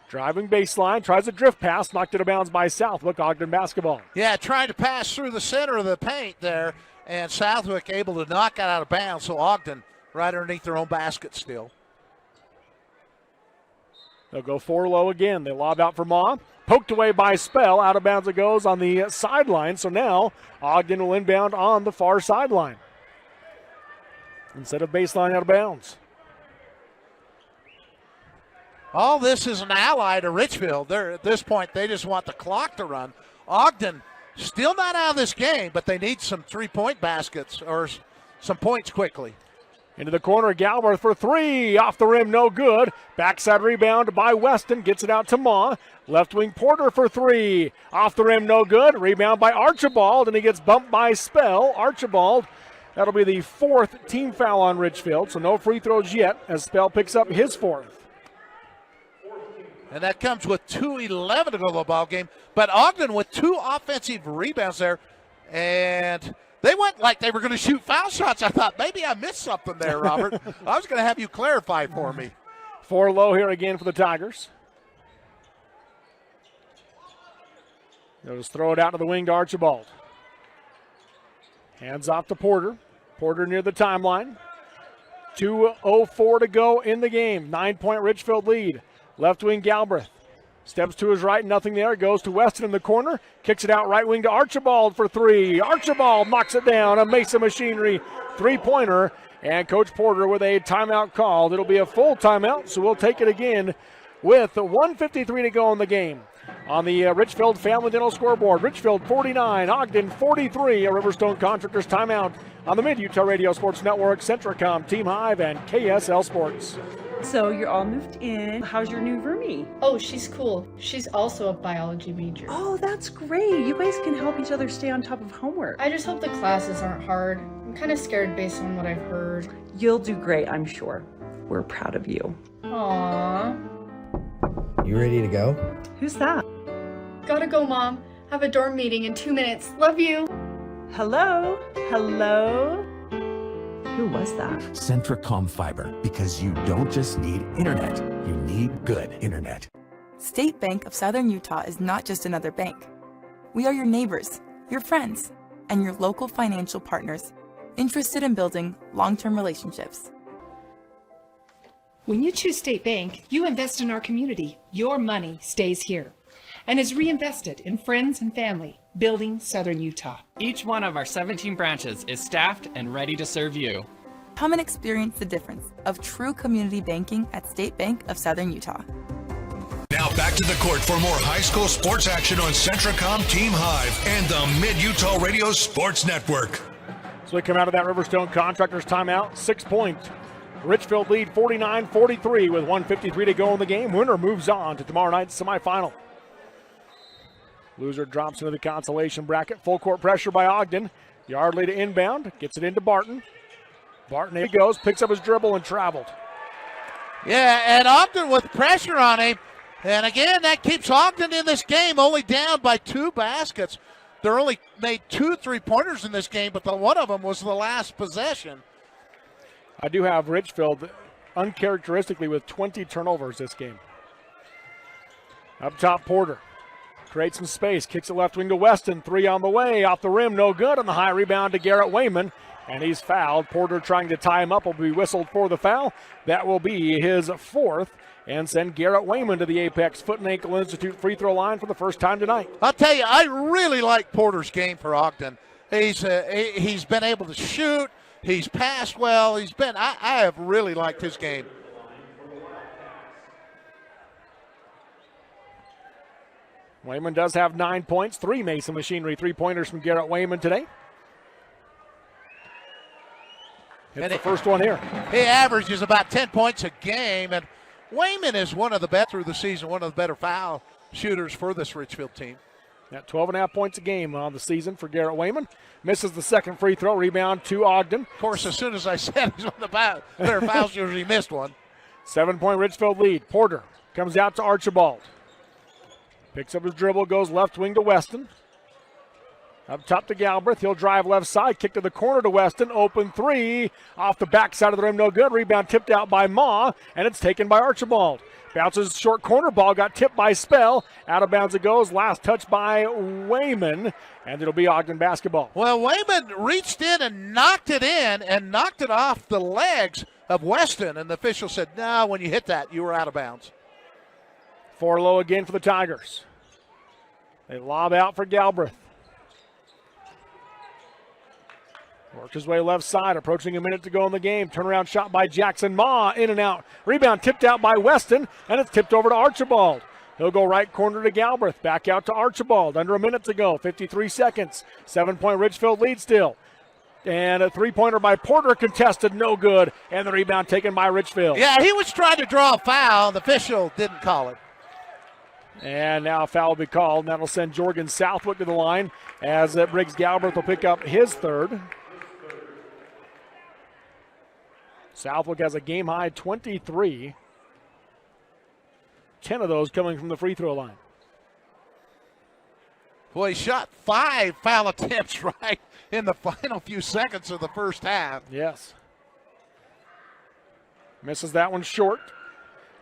Speaker 2: Driving baseline. Tries a drift pass. Knocked it out of bounds by Southwick. Ogden basketball.
Speaker 3: Yeah, trying to pass through the center of the paint there. And Southwick able to knock it out of bounds. So Ogden right underneath their own basket still.
Speaker 2: They'll go 4 low again. They lob out for Ma. Poked away by Spell. Out of bounds it goes on the sideline. So now Ogden will inbound on the far sideline instead of baseline out of bounds.
Speaker 3: All this is an ally to Richfield. At this point, they just want the clock to run. Ogden still not out of this game, but they need some 3-point baskets or some points quickly.
Speaker 2: Into the corner, Galbraith for 3. Off the rim, no good. Backside rebound by Weston. Gets it out to Ma. Left wing Porter for 3. Off the rim, no good. Rebound by Archibald, and he gets bumped by Spell. Archibald, that'll be the 4th team foul on Richfield, so no free throws yet as Spell picks up his 4th.
Speaker 3: And that comes with 2:11 to go to the ball game. But Ogden with 2 offensive rebounds there, and they went like they were going to shoot foul shots. I thought maybe I missed something there, Robert. I was going to have you clarify for me.
Speaker 2: 4 low here again for the Tigers. They'll just throw it out to the wing to Archibald. Hands off to Porter. Porter near the timeline. 2:04 to go in the game. 9-point Richfield lead. Left wing Galbraith. Steps to his right, nothing there. Goes to Weston in the corner. Kicks it out right wing to Archibald for three. Archibald knocks it down. A Mesa Machinery three-pointer. And Coach Porter with a timeout called. It'll be a full timeout, so we'll take it again with 1:53 to go in the game. On the Richfield Family Dental scoreboard, Richfield 49, Ogden 43. A Riverstone Contractors timeout on the Mid-Utah Radio Sports Network, Centracom, Team Hive, and KSL Sports.
Speaker 14: So you're all moved in. How's your new roomie?
Speaker 15: Oh, she's cool. She's also a biology major.
Speaker 14: Oh, that's great. You guys can help each other stay on top of homework.
Speaker 15: I just hope the classes aren't hard. I'm kind of scared based on what I've heard.
Speaker 14: You'll do great, I'm sure. We're proud of you.
Speaker 15: Aww.
Speaker 16: You ready to go?
Speaker 14: Who's that?
Speaker 15: Gotta go, Mom. Have a dorm meeting in 2 minutes. Love you.
Speaker 14: Hello? Hello? Who was that?
Speaker 24: Centracom Fiber, because you don't just need internet, you need good internet.
Speaker 25: State Bank of Southern Utah is not just another bank. We are your neighbors, your friends, and your local financial partners, interested in building long-term relationships.
Speaker 26: When you choose State Bank, you invest in our community. Your money stays here and is reinvested in friends and family, building Southern Utah.
Speaker 27: Each one of our 17 branches is staffed and ready to serve you.
Speaker 25: Come and experience the difference of true community banking at State Bank of Southern Utah.
Speaker 1: Now back to the court for more high school sports action on Centracom, Team Hive, and the Mid-Utah Radio Sports Network.
Speaker 2: So we come out of that Riverstone Contractors timeout, 6-point. Richfield lead 49-43 with 1:53 to go in the game. Winner moves on to tomorrow night's semifinal. Loser drops into the consolation bracket. Full court pressure by Ogden. Yardley to inbound. Gets it into Barton. Barton, he goes, picks up his dribble and traveled.
Speaker 3: Yeah, and Ogden with pressure on him. And again, that keeps Ogden in this game, only down by 2 baskets. They're only made 2 3-pointers in this game, but one of them was the last possession.
Speaker 2: I do have Richfield uncharacteristically with 20 turnovers this game. Up top, Porter. Creates some space, kicks it left wing to Weston. 3 on the way, off the rim, no good. On the high rebound to Garrett Wayman, and he's fouled. Porter trying to tie him up, will be whistled for the foul. That will be his 4th, and send Garrett Wayman to the Apex Foot and Ankle Institute free throw line for the first time tonight.
Speaker 3: I'll tell you, I really like Porter's game for Ogden. He's been able to shoot. He's passed well. I have really liked his game.
Speaker 2: Wayman does have 9 points, 3 Mesa Machinery three-pointers from Garrett Wayman today. Hits the first one here.
Speaker 3: He averages about 10 points a game, and Wayman is one of the better through the season, one of the better foul shooters for this Richfield team.
Speaker 2: At 12.5 points a game on the season for Garrett Wayman. Misses the second free throw, rebound to Ogden.
Speaker 3: Of course, as soon as I said he's one of the better foul shooters, he missed one.
Speaker 2: 7-point Richfield lead. Porter comes out to Archibald. Picks up his dribble, goes left wing to Weston. Up top to Galbraith. He'll drive left side, kick to the corner to Weston. Open 3. Off the backside of the rim, no good. Rebound tipped out by Ma, and it's taken by Archibald. Bounces short corner, ball got tipped by Spell. Out of bounds it goes. Last touch by Wayman, and it'll be Ogden basketball.
Speaker 3: Well, Wayman reached in and knocked it in and knocked it off the legs of Weston, and the official said, no, when you hit that, you were out of bounds.
Speaker 2: 4 low again for the Tigers. They lob out for Galbraith. Works his way left side, approaching a minute to go in the game. Turnaround shot by Jackson Ma, in and out. Rebound tipped out by Weston, and it's tipped over to Archibald. He'll go right corner to Galbraith, back out to Archibald. Under a minute to go, 53 seconds. 7-point Richfield lead still. And a three-pointer by Porter contested, no good. And the rebound taken by Richfield.
Speaker 3: Yeah, he was trying to draw a foul. The official didn't call it.
Speaker 2: And now a foul will be called. That'll send Jorgen Southwick to the line as Briggs Galbraith will pick up his 3rd. Southwick has a game-high 23. 10 of those coming from the free throw line.
Speaker 3: Boy, he shot 5 foul attempts right in the final few seconds of the first half.
Speaker 2: Yes. Misses that one short.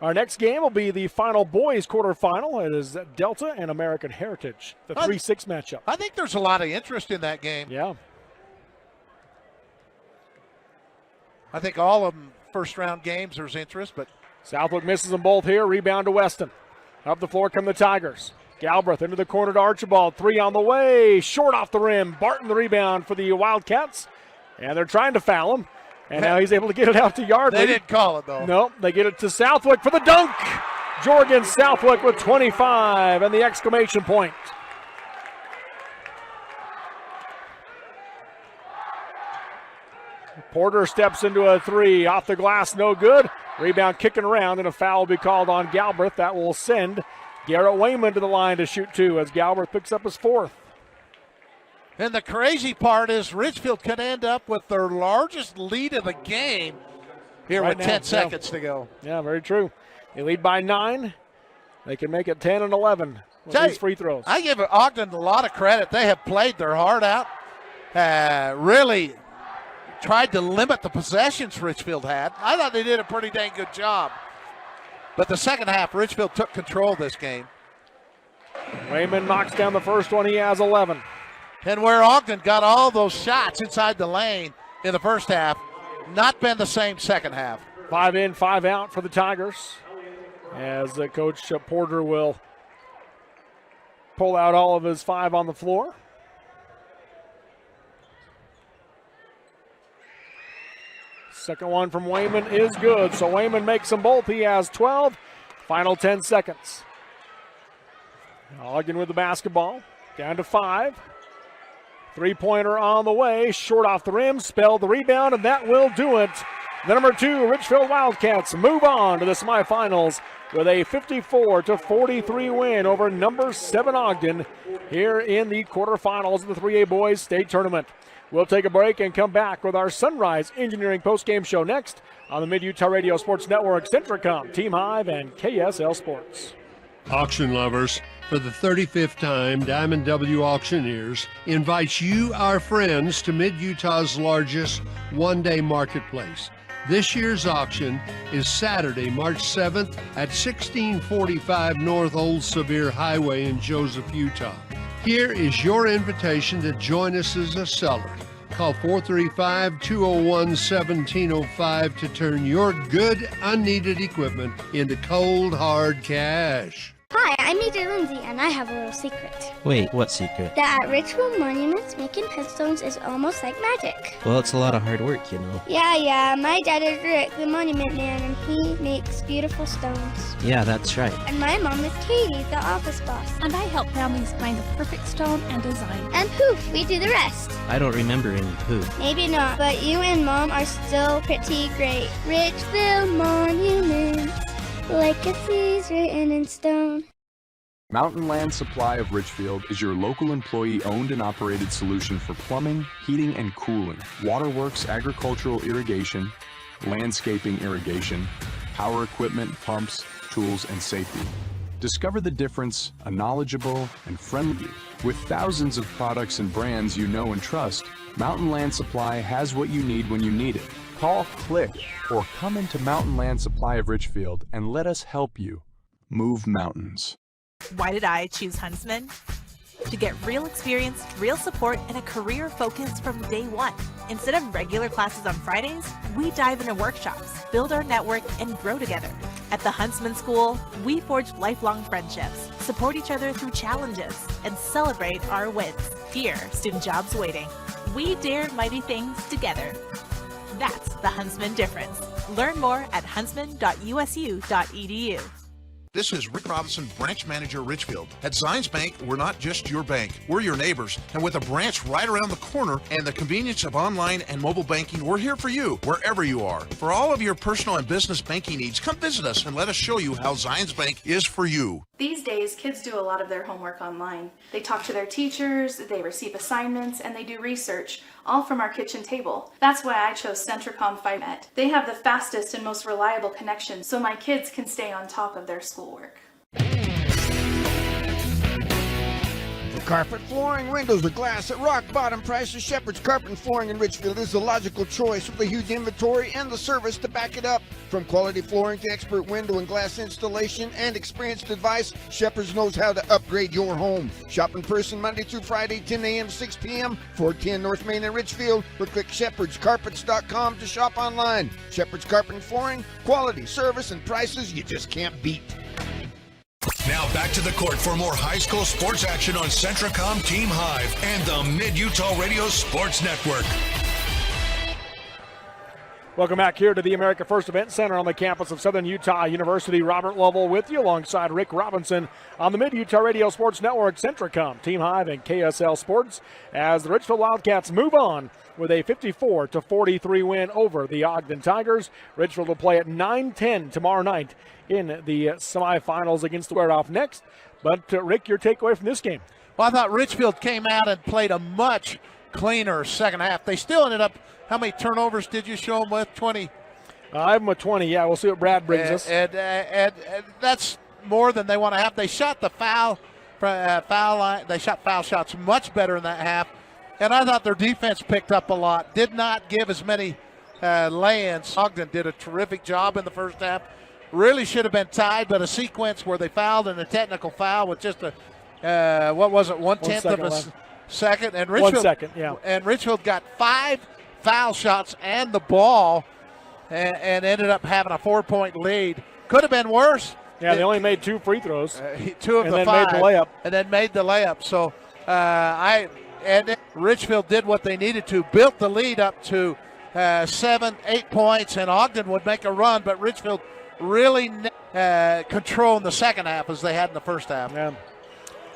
Speaker 2: Our next game will be the final boys quarterfinal. It is Delta and American Heritage, the 3-6 matchup.
Speaker 3: I think there's a lot of interest in that game.
Speaker 2: Yeah.
Speaker 3: I think all of them first-round games there's interest, but
Speaker 2: Southwick misses them both here. Rebound to Weston. Up the floor come the Tigers. Galbraith into the corner to Archibald. 3 on the way. Short off the rim. Barton the rebound for the Wildcats. And they're trying to foul him. And now he's able to get it out to Yardley.
Speaker 3: They didn't call it, though.
Speaker 2: No, they get it to Southwick for the dunk. Jorgen Southwick with 25 and the exclamation point. Porter steps into a 3. Off the glass, no good. Rebound kicking around, and a foul will be called on Galbraith. That will send Garrett Wayman to the line to shoot 2 as Galbraith picks up his 4th.
Speaker 3: And the crazy part is Richfield could end up with their largest lead of the game here with 10 seconds to go.
Speaker 2: Yeah, very true. They lead by 9. They can make it 10 and 11 with these free throws.
Speaker 3: I give Ogden a lot of credit. They have played their heart out. Really tried to limit the possessions Richfield had. I thought they did a pretty dang good job. But the second half, Richfield took control of this game.
Speaker 2: Wayman knocks down the first one. He has 11.
Speaker 3: And where Ogden got all those shots inside the lane in the first half, not been the same second half.
Speaker 2: 5 in, 5 out for the Tigers, as Coach Porter will pull out all of his 5 on the floor. Second one from Wayman is good, so Wayman makes them both. He has 12. Final 10 seconds. Ogden with the basketball, down to 5. Three-pointer on the way, short off the rim, spelled the rebound, and that will do it. The number 2 Richfield Wildcats move on to the semifinals with a 54-43 win over number 7 Ogden here in the quarterfinals of the 3A Boys State Tournament. We'll take a break and come back with our Sunrise Engineering postgame show next on the Mid-Utah Radio Sports Network, Centricom, Team Hive, and KSL Sports.
Speaker 4: Auction lovers, for the 35th time, Diamond W Auctioneers invites you, our friends, to Mid-Utah's largest one-day marketplace. This year's auction is Saturday, March 7th at 1645 North Old Sevier Highway in Joseph, Utah. Here is your invitation to join us as a seller. Call 435-201-1705 to turn your good, unneeded equipment into cold, hard cash.
Speaker 7: Hi, I'm Major Lindsay, and I have a little secret.
Speaker 17: Wait, what secret?
Speaker 7: That at Richfield Monuments, making headstones is almost like magic.
Speaker 17: Well, it's a lot of hard work, you know.
Speaker 7: Yeah, my dad is Rick, the monument man, and he makes beautiful stones.
Speaker 17: Yeah, that's right.
Speaker 7: And my mom is Katie, the office boss.
Speaker 18: And I help families find the perfect stone and design.
Speaker 7: And poof, we do the rest.
Speaker 17: I don't remember any poof.
Speaker 7: Maybe not, but you and Mom are still pretty great. Richfield Monuments, legacies written in stone.
Speaker 19: Mountain Land Supply of Richfield is your local employee-owned and operated solution for plumbing, heating and cooling, waterworks, agricultural irrigation, landscaping irrigation, power equipment, pumps, tools, and safety. Discover the difference a knowledgeable and friendly. With thousands of products and brands you know and trust, Mountain Land Supply has what you need when you need it. Call, click, or come into Mountain Land Supply of Richfield and let us help you move mountains.
Speaker 20: Why did I choose Huntsman? To get real experience, real support, and a career focus from day one. Instead of regular classes on Fridays, we dive into workshops, build our network, and grow together. At the Huntsman School, we forge lifelong friendships, support each other through challenges, and celebrate our wins. Here, student jobs waiting. We dare mighty things together. That's the Huntsman difference. Learn more at huntsman.usu.edu.
Speaker 21: This is Rick Robinson, branch manager, Richfield. At Zions Bank, we're not just your bank, we're your neighbors. And with a branch right around the corner and the convenience of online and mobile banking, we're here for you, wherever you are. For all of your personal and business banking needs, come visit us and let us show you how Zions Bank is for you.
Speaker 28: These days, kids do a lot of their homework online. They talk to their teachers, they receive assignments, and they do research, all from our kitchen table. That's why I chose Centricom FiberNet. They have the fastest and most reliable connection, so my kids can stay on top of their schoolwork.
Speaker 29: The
Speaker 5: Carpet, flooring, windows, or glass at rock bottom prices. Shepherd's Carpet and Flooring in Richfield is the logical choice with a huge inventory and the service to back it up. From quality flooring to expert window and glass installation and experienced advice, Shepherd's knows how to upgrade your home. Shop in person Monday through Friday, 10 a.m. to 6 p.m., 410 North Main in Richfield, or click shepherdscarpets.com to shop online. Shepherd's Carpet and Flooring, quality, service, and prices you just can't beat.
Speaker 1: Now back to the court for more high school sports action on Centracom Team Hive and the Mid-Utah Radio Sports Network.
Speaker 2: Welcome back here to the America First Event Center on the campus of Southern Utah University. Robert Lovell with you alongside Rick Robinson on the Mid-Utah Radio Sports Network, Centracom, Team Hive, and KSL Sports as the Richfield Wildcats move on with a 54-43 win over the Ogden Tigers. Richfield will play at 9:10 tomorrow night in the semifinals against the Square-Off next. But, Rick, your takeaway from this game?
Speaker 3: Well, I thought Richfield came out and played a much cleaner second half. They still ended up, how many turnovers did you show them with? 20?
Speaker 2: I have them with 20, yeah. We'll see what Brad brings us.
Speaker 3: And that's more than they want to have. They shot the foul line. They shot foul shots much better in that half. And I thought their defense picked up a lot. Did not give as many lay-ins. Ogden did a terrific job in the first half. Really should have been tied, but a sequence where they fouled in a technical foul with just a, 1/10 of a second. And Richfield,
Speaker 2: 1 second, yeah.
Speaker 3: And Richfield got 5 foul shots and the ball and ended up having a 4-point lead. Could have been worse.
Speaker 2: Yeah, they only made 2 free throws.
Speaker 3: 2 of the 5.
Speaker 2: Made the layup.
Speaker 3: And then made the layup. So Richfield did what they needed to, built the lead up to 7-8 points, and Ogden would make a run, but Richfield really control in the second half as they had in the first half.
Speaker 2: Yeah.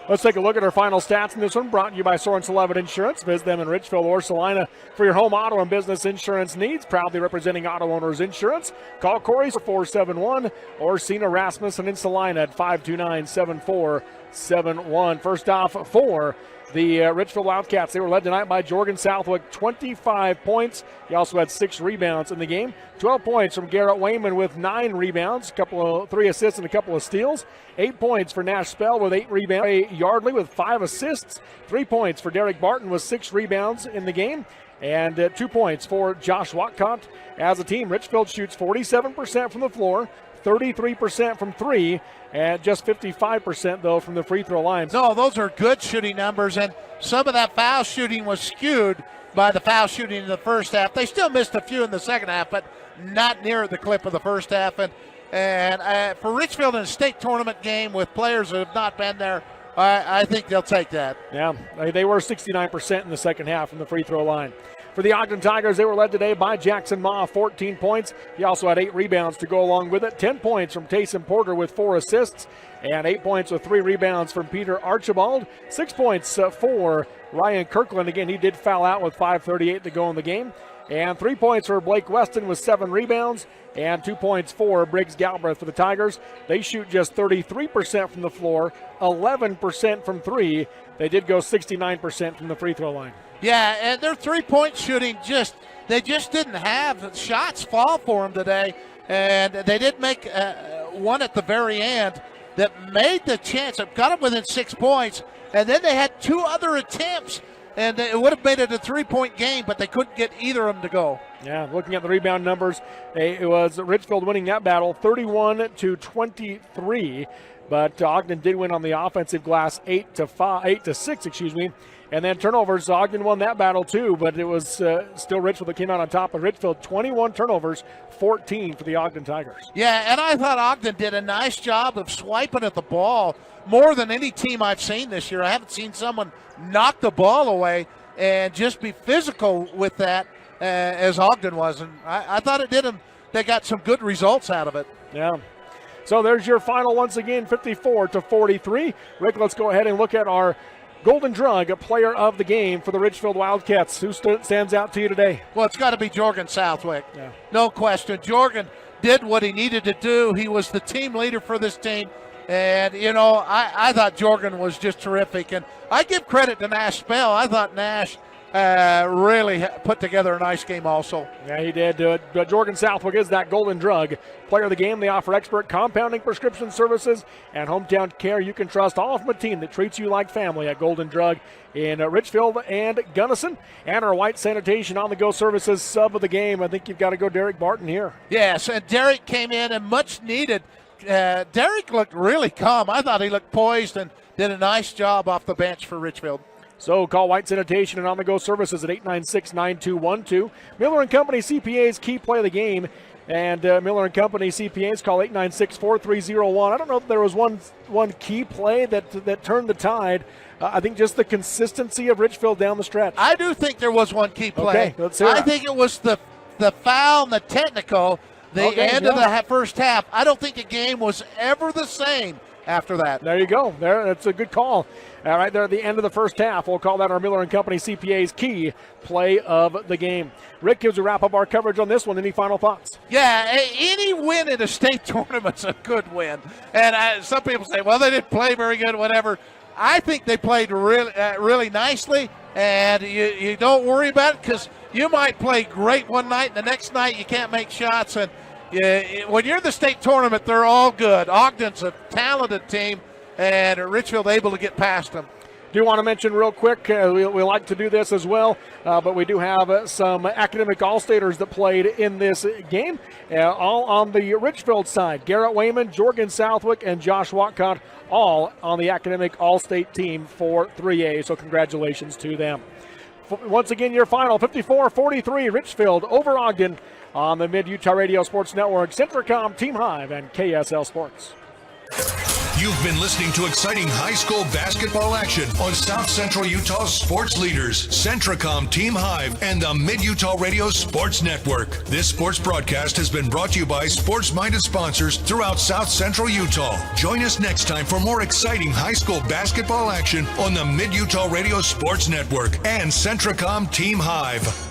Speaker 2: Let's take a look at our final stats in this one, brought to you by Sorensen Levitt Insurance. Visit them in Richfield or Salina for your home auto and business insurance needs. Proudly representing Auto Owners Insurance. Call Corey for 471 or Sina Rasmussen in Salina at 529-7471. First off for the Richfield Wildcats, they were led tonight by Jorgen Southwick, 25 points. He also had 6 rebounds in the game. 12 points from Garrett Wayman with 9 rebounds, 3 assists and a couple of steals. 8 points for Nash Spell with 8 rebounds. Ray Yardley with 5 assists. 3 points for Derek Barton with 6 rebounds in the game. And 2 points for Josh Watcott. As a team, Richfield shoots 47% from the floor, 33% from 3, and just 55%, though, from the free throw line.
Speaker 3: No, those are good shooting numbers, and some of that foul shooting was skewed by the foul shooting in the first half. They still missed a few in the second half, but not near the clip of the first half. And for Richfield in a state tournament game with players who have not been there, I think they'll take that.
Speaker 2: Yeah, they were 69% in the second half from the free throw line. For the Ogden Tigers, they were led today by Jackson Ma, 14 points. He also had 8 rebounds to go along with it. 10 points from Taysom Porter with 4 assists, and 8 points with 3 rebounds from Peter Archibald. 6 points for Ryan Kirkland. Again, he did foul out with 5:38 to go in the game. And 3 points for Blake Weston with 7 rebounds, and 2 points for Briggs Galbraith for the Tigers. They shoot just 33% from the floor, 11% from 3. They did go 69% from the free throw line.
Speaker 3: Yeah, and their three-point shooting they just didn't have shots fall for them today. And they did make one at the very end that made the chance. It got them within 6 points. And then they had 2 other attempts, and it would have made it a 3-point game, but they couldn't get either of them to go.
Speaker 2: Yeah, looking at the rebound numbers, it was Richfield winning that battle 31-23. But Ogden did win on the offensive glass 8-6, And then turnovers, Ogden won that battle too, but it was still Richfield that came out on top of Richfield. 21 turnovers, 14 for the Ogden Tigers.
Speaker 3: Yeah, and I thought Ogden did a nice job of swiping at the ball more than any team I've seen this year. I haven't seen someone knock the ball away and just be physical with that as Ogden was. And I thought it did them. They got some good results out of it.
Speaker 2: Yeah. So there's your final once again, 54-43. Rick, let's go ahead and look at our Golden Drug Player of the Game for the Richfield Wildcats. Who stands out to you today?
Speaker 3: Well, it's got to be Jorgen Southwick.
Speaker 2: Yeah.
Speaker 3: No question. Jorgen did what he needed to do. He was the team leader for this team. And, I thought Jorgen was just terrific. And I give credit to Nash Spell. I thought Nash really put together a nice game also.
Speaker 2: Yeah, he did. Jorgen Southwick is that Golden Drug player of the game. They offer expert compounding prescription services and hometown care. You can trust all from a team that treats you like family at Golden Drug in Richfield and Gunnison. And our White Sanitation on-the-go services sub of the game. I think you've got to go Derek Barton here.
Speaker 3: Yes, and Derek came in and much needed. Derek looked really calm. I thought he looked poised and did a nice job off the bench for Richfield.
Speaker 2: So call White Sanitation and on-the-go services at 896-9212. Miller & Company CPAs key play of the game. And Miller & Company CPAs call 896-4301. I don't know if there was one key play that turned the tide. I think just the consistency of Richfield down the stretch.
Speaker 3: I do think there was one key play.
Speaker 2: Okay, let's hear it.
Speaker 3: I think it was the foul and the technical, end of the first half. I don't think the game was ever the same after that.
Speaker 2: There you go. That's a good call. All right, there at the end of the first half. We'll call that our Miller & Company CPA's key play of the game. Rick, gives a wrap up our coverage on this one. Any final thoughts?
Speaker 3: Yeah, any win in a state tournament's a good win. And some people say, well, they didn't play very good, whatever. I think they played really nicely, and you don't worry about it because you might play great one night, and the next night you can't make shots. And when you're in the state tournament, they're all good. Ogden's a talented team, and Richfield able to get past them.
Speaker 2: Do want to mention real quick, we like to do this as well, but we do have some academic all-staters that played in this game, all on the Richfield side. Garrett Wayman, Jorgen Southwick, and Josh Watcott, all on the academic all-state team for 3A, so congratulations to them. Once again, your final, 54-43, Richfield over Ogden on the Mid-Utah Radio Sports Network, Centracom, Team Hive, and KSL Sports.
Speaker 1: You've been listening to exciting high school basketball action on South Central Utah's sports leaders, Centracom, Team Hive, and the Mid-Utah Radio Sports Network. This sports broadcast has been brought to you by sports-minded sponsors throughout South Central Utah. Join us next time for more exciting high school basketball action on the Mid-Utah Radio Sports Network and Centracom, Team Hive.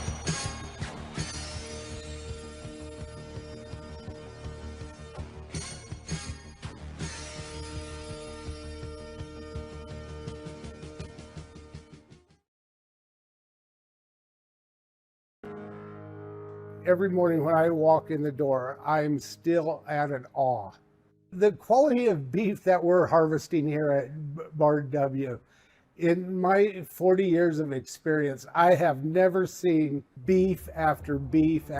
Speaker 13: Every morning when I walk in the door, I'm still at an awe. The quality of beef that we're harvesting here at Bar W, in my 40 years of experience, I have never seen beef after beef